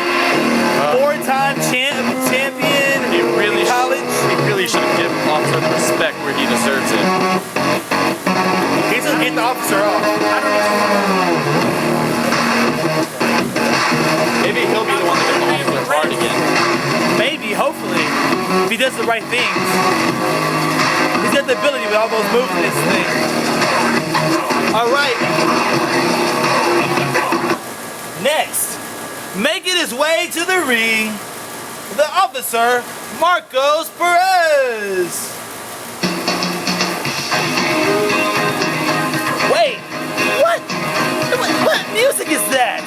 Speaker 2: four-time champion in college.
Speaker 3: He really should have given Officer the respect where he deserves it.
Speaker 2: He's just getting the officer off.
Speaker 3: Maybe he'll be the one that gets the officer hard again.
Speaker 2: Maybe, hopefully, if he does the right things. He's got the ability with all those moves in this thing. All right. Next, making his way to the ring, the officer, Marcos Perez. Wait, what music is that?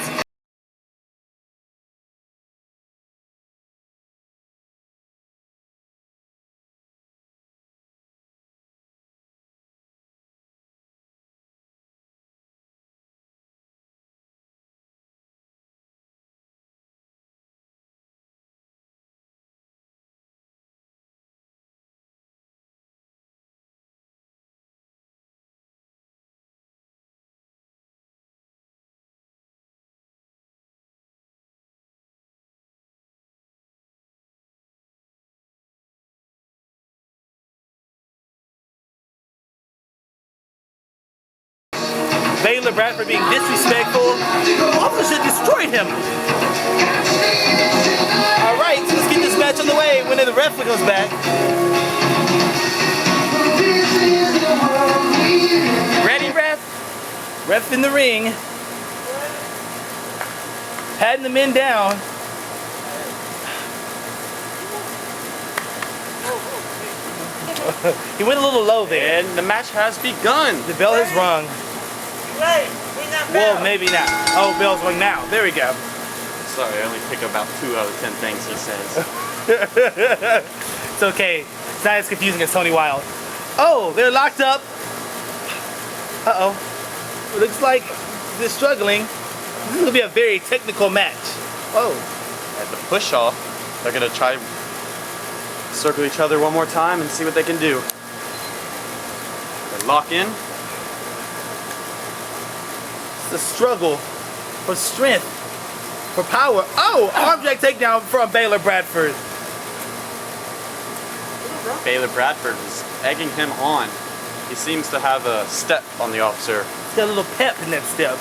Speaker 2: Baylor Bradford being disrespectful. Officer destroyed him. All right, so let's get this match on the way when the ref goes back. Ready, ref? Ref in the ring. Patting the men down. He went a little low there.
Speaker 3: And the match has begun.
Speaker 2: The bell has rung.
Speaker 4: Wait, we not
Speaker 2: Well,
Speaker 4: bell.
Speaker 2: maybe not. Oh, bell's rung now. There we go.
Speaker 3: Sorry, I only pick about 2 out of 10 things he says.
Speaker 2: It's okay. It's not as confusing as Tony Wild. Oh, they're locked up. Uh-oh. Looks like they're struggling. This is going to be a very technical match. Oh.
Speaker 3: At the push-off, they're going to try circle each other one more time and see what they can do. They lock in.
Speaker 2: It's a struggle for strength, for power. Oh, arm drag takedown from Baylor Bradford.
Speaker 3: Baylor Bradford is egging him on. He seems to have a step on the officer.
Speaker 2: He's got a little pep in that step.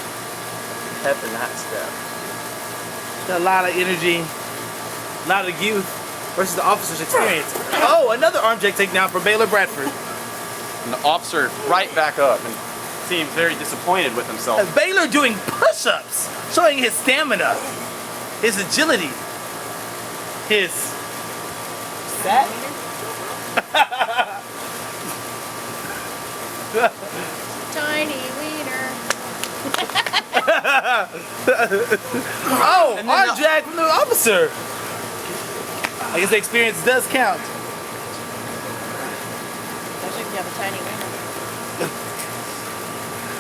Speaker 3: Pep in that step.
Speaker 2: Got a lot of energy, a lot of youth versus the officer's experience. Oh, another arm drag takedown for Baylor Bradford.
Speaker 3: And the officer right back up and seems very disappointed with himself.
Speaker 2: Baylor doing push-ups, showing his stamina, his agility, his stat.
Speaker 6: Tiny wiener.
Speaker 2: Oh, arm drag from the officer. I guess the experience does count.
Speaker 6: I think you have a tiny wiener.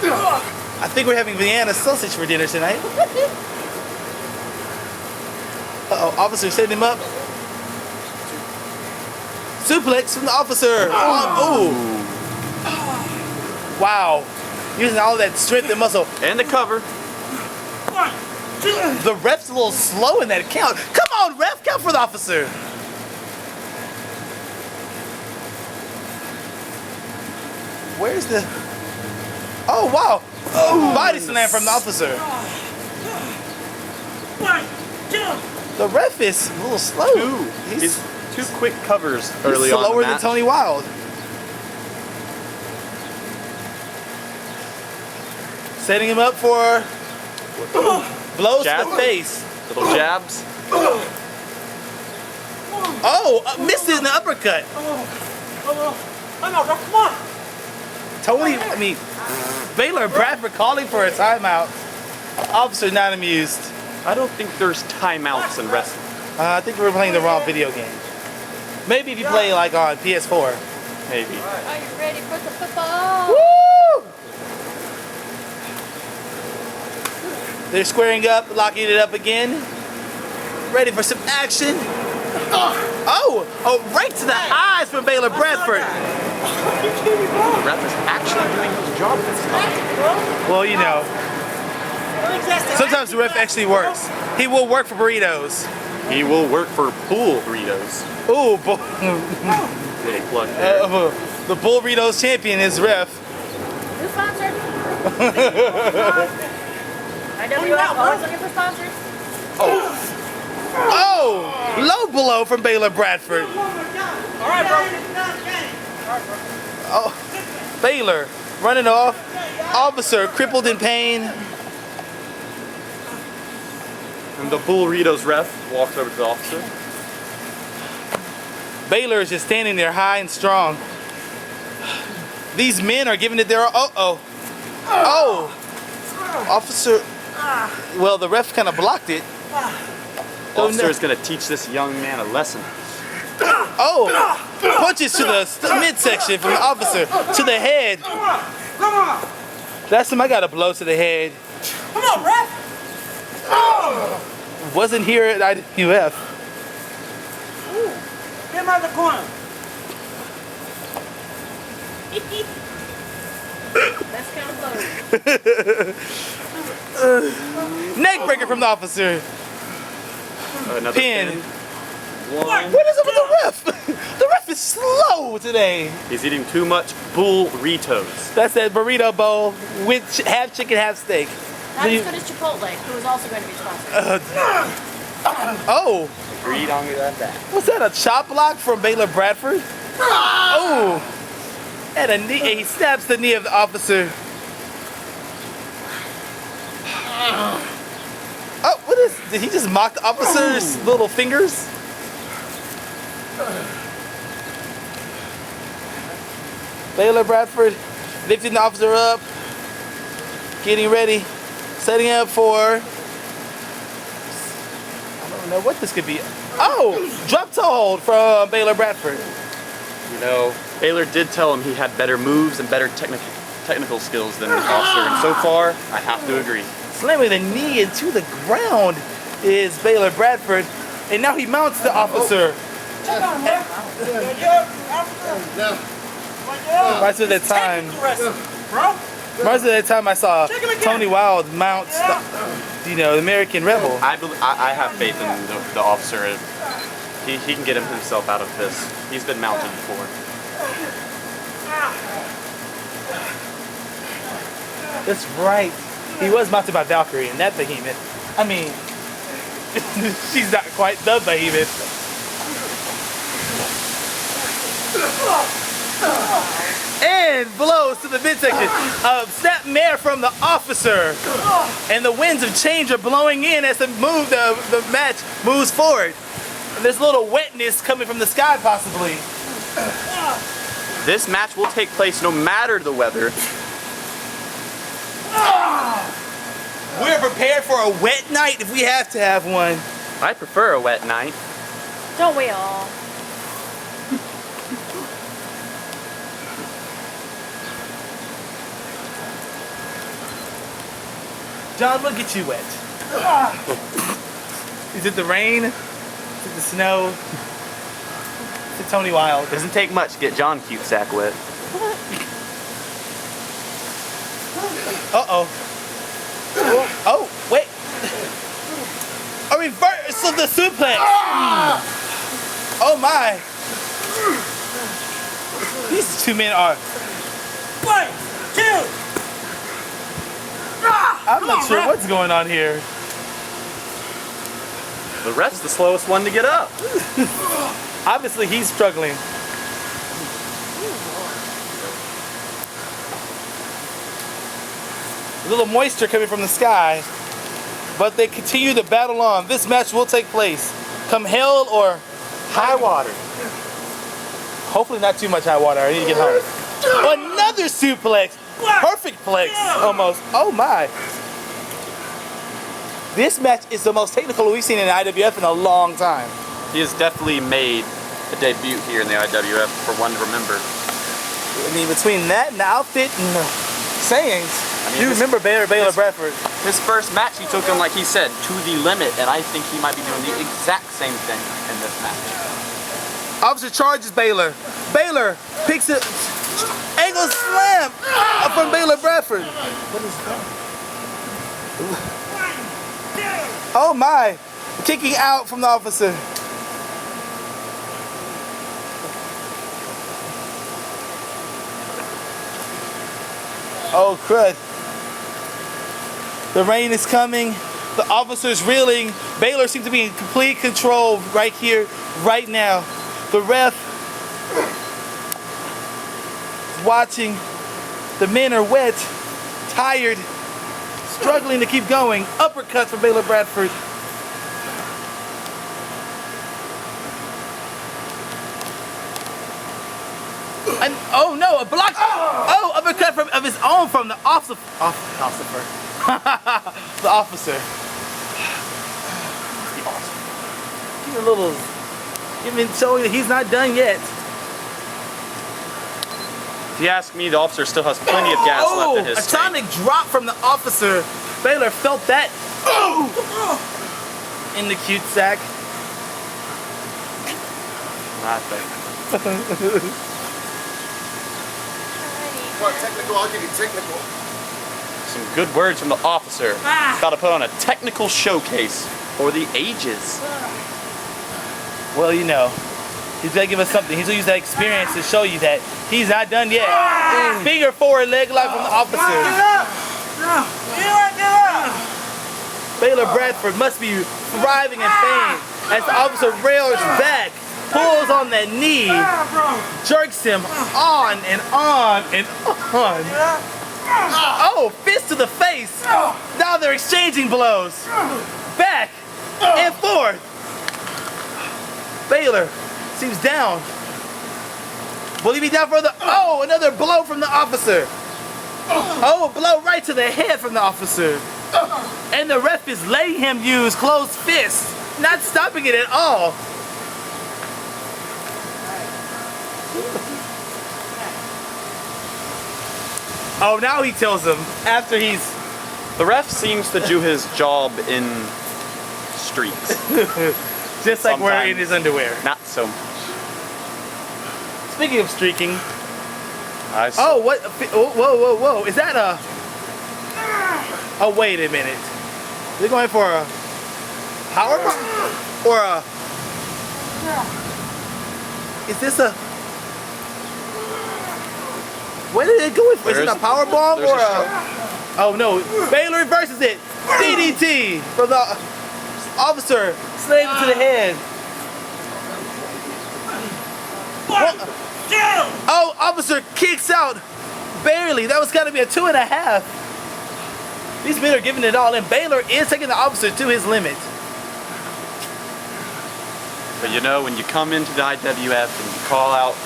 Speaker 2: I think we're having Vienna sausage for dinner tonight. Uh-oh, officer setting him up. Suplex from the officer. Oh. Wow. Using all that strength and muscle.
Speaker 3: And the cover.
Speaker 2: The ref's a little slow in that count. Come on, ref, count for the officer. Where's the... Oh, wow. Oh, body slam from the officer. The ref is a little slow.
Speaker 3: He's 2 quick covers early on in the
Speaker 2: slower than
Speaker 3: match.
Speaker 2: Tony Wild. Setting him up for blows
Speaker 3: Jab?
Speaker 2: to the face.
Speaker 3: Little jabs.
Speaker 2: Oh, misses in the uppercut. Baylor Bradford calling for a timeout. Officer not amused.
Speaker 3: I don't think there's timeouts in wrestling.
Speaker 2: I think we're playing the wrong video game. Maybe if you play like on PS4.
Speaker 3: Maybe.
Speaker 6: Are you ready for the football?
Speaker 2: Woo! They're squaring up, locking it up again. Ready for some action. Oh, right to the eyes from Baylor Bradford.
Speaker 3: The ref is actually doing his job this time.
Speaker 2: Well, you know, sometimes the ref actually works. He will work for burritos.
Speaker 3: He will work for pool burritos.
Speaker 2: Ooh,
Speaker 3: Big plug there.
Speaker 2: the Bull Burritos champion is ref.
Speaker 6: New sponsor? IWF, always looking for sponsors?
Speaker 2: Oh, low blow from Baylor Bradford.
Speaker 4: All right, bro.
Speaker 2: Oh, Baylor running off. Officer crippled in pain.
Speaker 3: And the Bull Burritos ref walks over to the officer.
Speaker 2: Baylor is just standing there high and strong. These men are giving it their oh. Officer, well, the ref kind of blocked it.
Speaker 3: Officer is going to teach this young man a lesson.
Speaker 2: Oh, punches to the midsection from the officer to the head.
Speaker 4: Come on.
Speaker 2: Last time I got a blow to the head.
Speaker 4: Come on, ref.
Speaker 2: Wasn't here at IWF.
Speaker 4: Get him out of the corner.
Speaker 6: That's kind of low.
Speaker 2: Neck breaker from the officer.
Speaker 3: Another
Speaker 2: Pin.
Speaker 3: One.
Speaker 2: What is up with the ref? The ref is slow today.
Speaker 3: He's eating too much Bull Burritos.
Speaker 2: That's that burrito bowl with half chicken, half steak.
Speaker 6: Not as good as Chipotle, who is also going to be sponsored.
Speaker 2: Oh,
Speaker 3: Agreed on me that.
Speaker 2: was that a chop block from Baylor Bradford? Oh, and a knee. He snaps the knee of the officer. Oh, what is? Did he just mock the officer's little fingers? Baylor Bradford lifting the officer up, getting ready, setting up for. I don't know what this could be. Oh, drop toe hold from Baylor Bradford.
Speaker 3: You know, Baylor did tell him he had better moves and better technical skills than the officer, and so far, I have to agree.
Speaker 2: Slamming the knee into the ground is Baylor Bradford, and now he mounts the officer. Reminds me of that time. Reminds me of that time I saw Tony Wilde mount the American Rebel.
Speaker 3: I have faith in the officer. He can get himself out of this. He's been mounted before.
Speaker 2: That's right. He was mounted by Valkyrie, and that behemoth. I mean, she's not quite the behemoth. And blows to the midsection. Snap mare from the officer. And the winds of change are blowing in as the match moves forward. And there's a little wetness coming from the sky, possibly.
Speaker 3: This match will take place no matter the weather.
Speaker 2: We're prepared for a wet night if we have to have one.
Speaker 3: I prefer a wet night.
Speaker 6: Don't we all?
Speaker 2: John, what gets you wet? Is it the rain? Is it the snow? Is it Tony Wilde?
Speaker 3: Doesn't take much to get John Cusack wet.
Speaker 2: Uh-oh. Oh, wait. A reverse of the suplex. Oh my. These two men are.
Speaker 4: 1, 2.
Speaker 2: I'm not sure what's going on here.
Speaker 3: The ref's the slowest one to get up.
Speaker 2: Obviously, he's struggling. A little moisture coming from the sky, but they continue to battle on. This match will take place, come hell or high water. Hopefully not too much high water. I need to get home. Another suplex. Perfect flex, almost. Oh my. This match is the most technical we've seen in the IWF in a long time.
Speaker 3: He has definitely made a debut here in the IWF for one to remember.
Speaker 2: I mean, between that and the outfit and the sayings, you remember Baylor Bradford.
Speaker 3: His first match, he took him, like he said, to the limit, and I think he might be doing the exact same thing in this match.
Speaker 2: Officer charges Baylor. Baylor picks it. Angle slam from Baylor Bradford. What is that? Oh my. Kicking out from the officer. Oh crud. The rain is coming. The officer's reeling. Baylor seems to be in complete control right here, right now. The ref is watching. The men are wet, tired, struggling to keep going. Uppercut from Baylor Bradford. And, oh no, a block. Oh, uppercut of his own from the officer. The officer. Give him a little, showing that he's not done yet.
Speaker 3: If you ask me, the officer still has plenty of gas left in his tank.
Speaker 2: Atomic drop from the officer. Baylor felt that in the cute sack.
Speaker 3: Nothing.
Speaker 1: What, technical? I'll give you technical.
Speaker 3: Some good words from the officer. About to put on a technical showcase for the ages.
Speaker 2: Well, you know, he's gonna give us something. He's gonna use that experience to show you that he's not done yet. Finger forward, leg lock from the officer. Baylor Bradford must be thriving in pain as the officer rails back, pulls on that knee, jerks him on and on and on. Oh, fist to the face. Now they're exchanging blows. Back and forth. Baylor seems down. Will he be down further? Oh, another blow from the officer. Oh, a blow right to the head from the officer. And the ref is letting him use closed fists, not stopping it at all. Oh, now he tells him after he's...
Speaker 3: The ref seems to do his job in streaks.
Speaker 2: Just like wearing his underwear.
Speaker 3: Not so much.
Speaker 2: Speaking of streaking.
Speaker 3: Oh,
Speaker 2: what? Whoa. Is that a... Oh, wait a minute. They're going for a power bomb? Or a... Is this a... What are they going for? Is it a power bomb or a... Oh no, Baylor reverses it. DDT from the officer, slams to the head. Oh, officer kicks out. Barely, that was gotta be a 2.5. These men are giving it all, and Baylor is taking the officer to his limit.
Speaker 3: But you know, when you come into the IWF and you call out,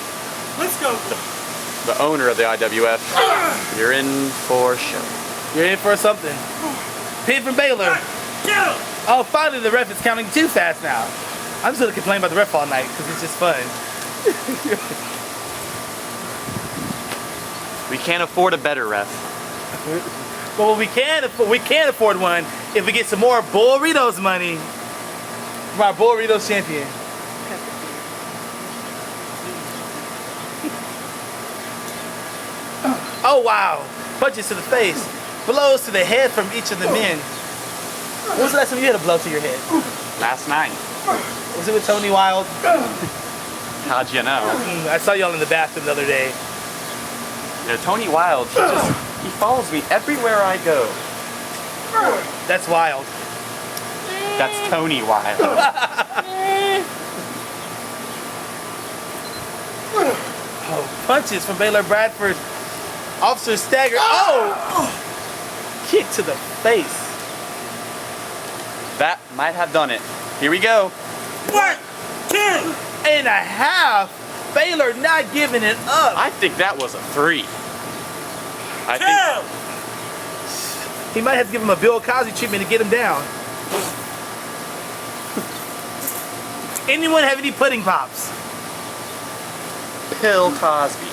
Speaker 4: Let's go.
Speaker 3: the owner of the IWF, you're in for show.
Speaker 2: You're in for something. Pin from Baylor. Oh, finally the ref is counting too fast now. I'm just gonna complain about the ref all night because it's just fun.
Speaker 3: We can't afford a better ref.
Speaker 2: Well, we can afford one if we get some more Burritos money from our Burritos champion. Oh wow! Punches to the face, blows to the head from each of the men. When was the last time you had a blow to your head?
Speaker 3: Last night.
Speaker 2: Was it with Tony Wild?
Speaker 3: How'd you know?
Speaker 2: I saw y'all in the bathroom the other day.
Speaker 3: You know, Tony Wild, he follows me everywhere I go.
Speaker 2: That's wild.
Speaker 3: That's Tony Wild.
Speaker 2: Oh, punches from Baylor Bradford. Officer staggered. Oh! Kick to the face.
Speaker 3: That might have done it. Here we go.
Speaker 4: 1, 2.
Speaker 2: And a half Baylor not giving it up.
Speaker 3: I think that was a 3. I think.
Speaker 2: He might have to give him a Bill Cosby treatment to get him down. Anyone have any pudding pops?
Speaker 3: Bill Cosby.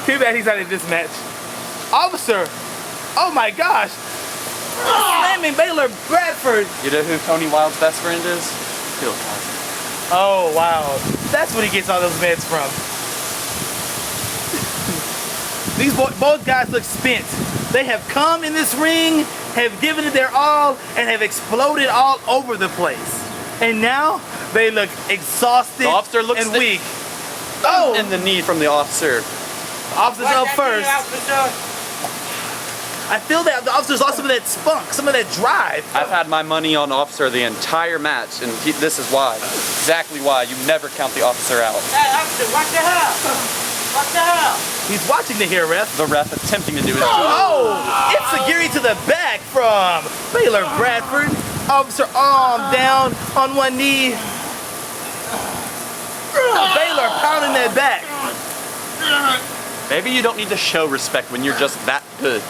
Speaker 2: Too bad he's not in this match. Officer, oh my gosh. Slamming Baylor Bradford.
Speaker 3: You know who Tony Wilde's best friend is? Bill Cosby.
Speaker 2: Oh wow, that's where he gets all those meds from. These both guys look spent. They have come in this ring, have given it their all, and have exploded all over the place. And now they look exhausted
Speaker 3: The officer looks
Speaker 2: and weak. Oh,
Speaker 3: And the knee from the officer.
Speaker 2: officer's up first. I feel that the officer's lost some of that spunk, some of that drive.
Speaker 3: I've had my money on officer the entire match, and this is why. Exactly why. You never count the officer out.
Speaker 4: Hey, officer, what the hell? What the hell?
Speaker 2: He's watching the here, ref.
Speaker 3: The ref attempting to do his job.
Speaker 2: Oh, it's a Giri to the back from Baylor Bradford. Officer arm down on one knee. Baylor pounding that back.
Speaker 3: Maybe you don't need to show respect when you're just that good.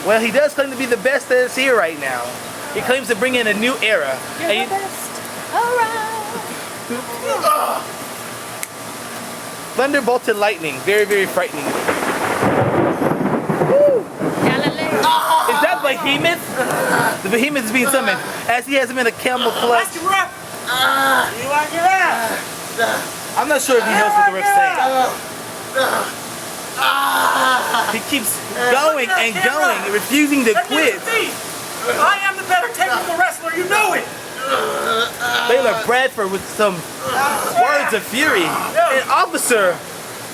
Speaker 2: Well, he does claim to be the best that is here right now. He claims to bring in a new era.
Speaker 6: You're
Speaker 2: And
Speaker 6: the best. Alright.
Speaker 2: Thunderbolt and lightning. Very, very frightening.
Speaker 6: Galileo.
Speaker 2: Is that Behemoth? The Behemoth is being summoned as he has him in a camel clutch.
Speaker 4: You want your ass?
Speaker 2: I'm not sure if he knows what the ref's saying. He keeps going and going, refusing to quit.
Speaker 4: I am the better technical wrestler, you know it!
Speaker 2: Baylor Bradford with some words of fury. An officer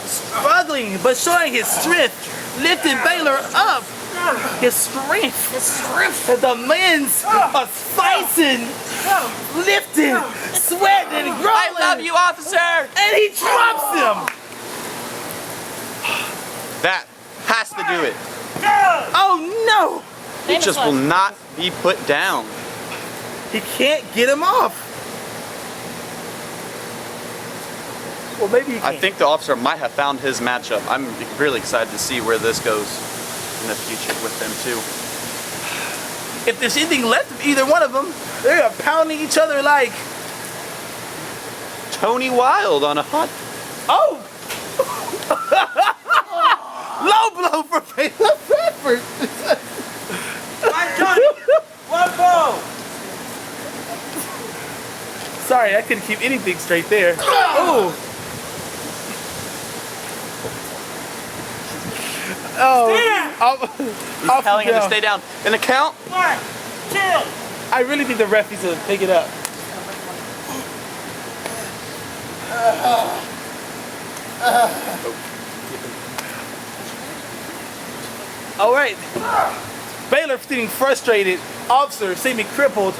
Speaker 2: struggling but showing his strength, lifting Baylor up. His strength. The men's are spicing, lifting, sweating, and growling.
Speaker 3: I love you, officer!
Speaker 2: And he drops him.
Speaker 3: That has to do it.
Speaker 2: Oh no!
Speaker 3: He just will not be put down.
Speaker 2: He can't get him off. Well, maybe he can.
Speaker 3: I think the officer might have found his matchup. I'm really excited to see where this goes in the future with them too.
Speaker 2: If there's anything left of either one of them, they are pounding each other like.
Speaker 3: Tony Wilde on a hot.
Speaker 2: Oh! Low blow for Baylor Bradford.
Speaker 4: One ball!
Speaker 2: Sorry, I couldn't keep anything straight there. Oh! Oh!
Speaker 3: He's telling him to stay down. In the count.
Speaker 4: 1, 2.
Speaker 2: I really think the ref needs to pick it up. All right. Baylor feeling frustrated. Officer seeming crippled,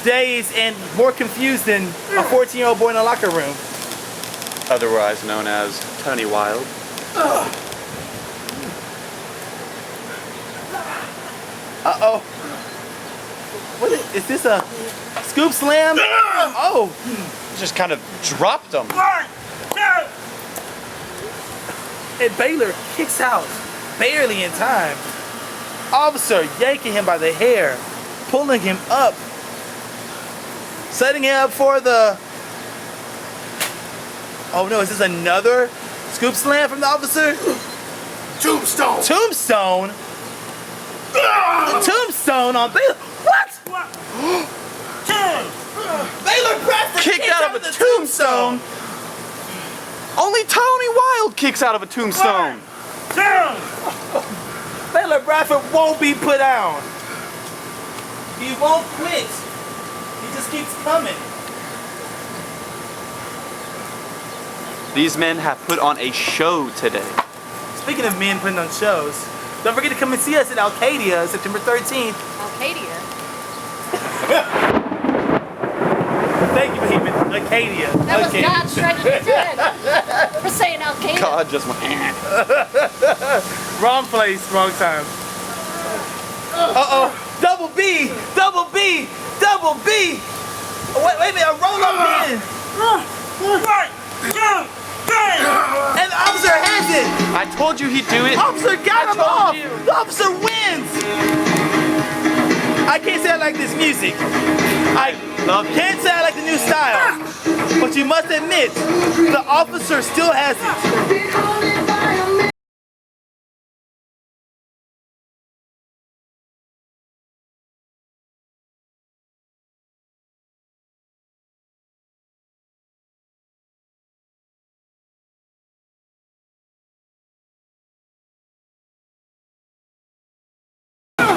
Speaker 2: dazed, and more confused than a 14-year-old boy in a locker room.
Speaker 3: Otherwise known as Tony Wilde.
Speaker 2: Uh-oh. What is this, a scoop slam? Oh.
Speaker 3: Just kind of dropped him.
Speaker 4: 1, 2.
Speaker 2: And Baylor kicks out, barely in time. Officer yanking him by the hair, pulling him up, setting him up for the... Oh no, is this another scoop slam from the officer?
Speaker 1: Tombstone.
Speaker 2: Tombstone? Tombstone on Baylor. What?
Speaker 4: 1, 2.
Speaker 2: Baylor Bradford
Speaker 3: Kicked out of a tombstone. Only Tony Wilde kicks out of a tombstone.
Speaker 4: 2.
Speaker 2: Baylor Bradford won't be put down. He won't quit. He just keeps coming.
Speaker 3: These men have put on a show today.
Speaker 2: Speaking of men putting on shows, don't forget to come and see us at Arcadia September 13th.
Speaker 6: Arcadia.
Speaker 2: Thank you, Behemoth. Arcadia.
Speaker 6: That was God striking his head for saying Al-Qaeda.
Speaker 3: God just went.
Speaker 2: Wrong place, wrong time. Uh-oh. Double B! Double B! double B. Wait a minute, a roll-up pin. And the officer has it.
Speaker 3: I told you he'd do it.
Speaker 2: Officer got him
Speaker 3: told
Speaker 2: off.
Speaker 3: you.
Speaker 2: The officer wins. I can't say I like this music. I can't say I like the new style. But you must admit, the officer still has it.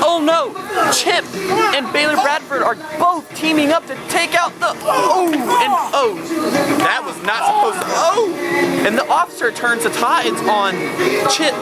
Speaker 3: Oh no! Chip and Baylor Bradford are both teaming up to take out the O and O. That was not supposed to. Oh! And the officer turns the tides on Chip.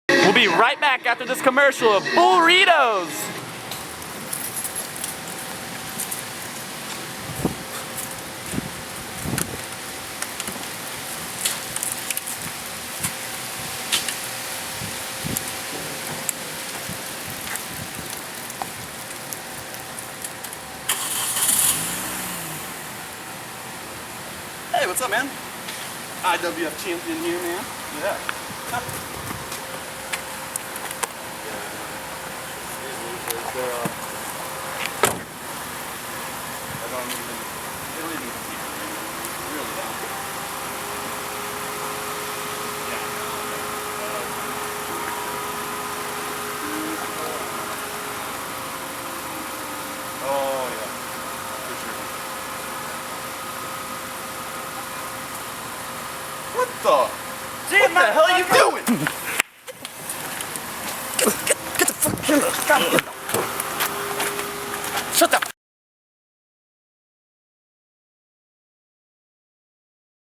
Speaker 3: We'll be right back after this commercial of Burritos. Hey, what's up, man? IWF champion here, man. Yeah. What the hell are you doing?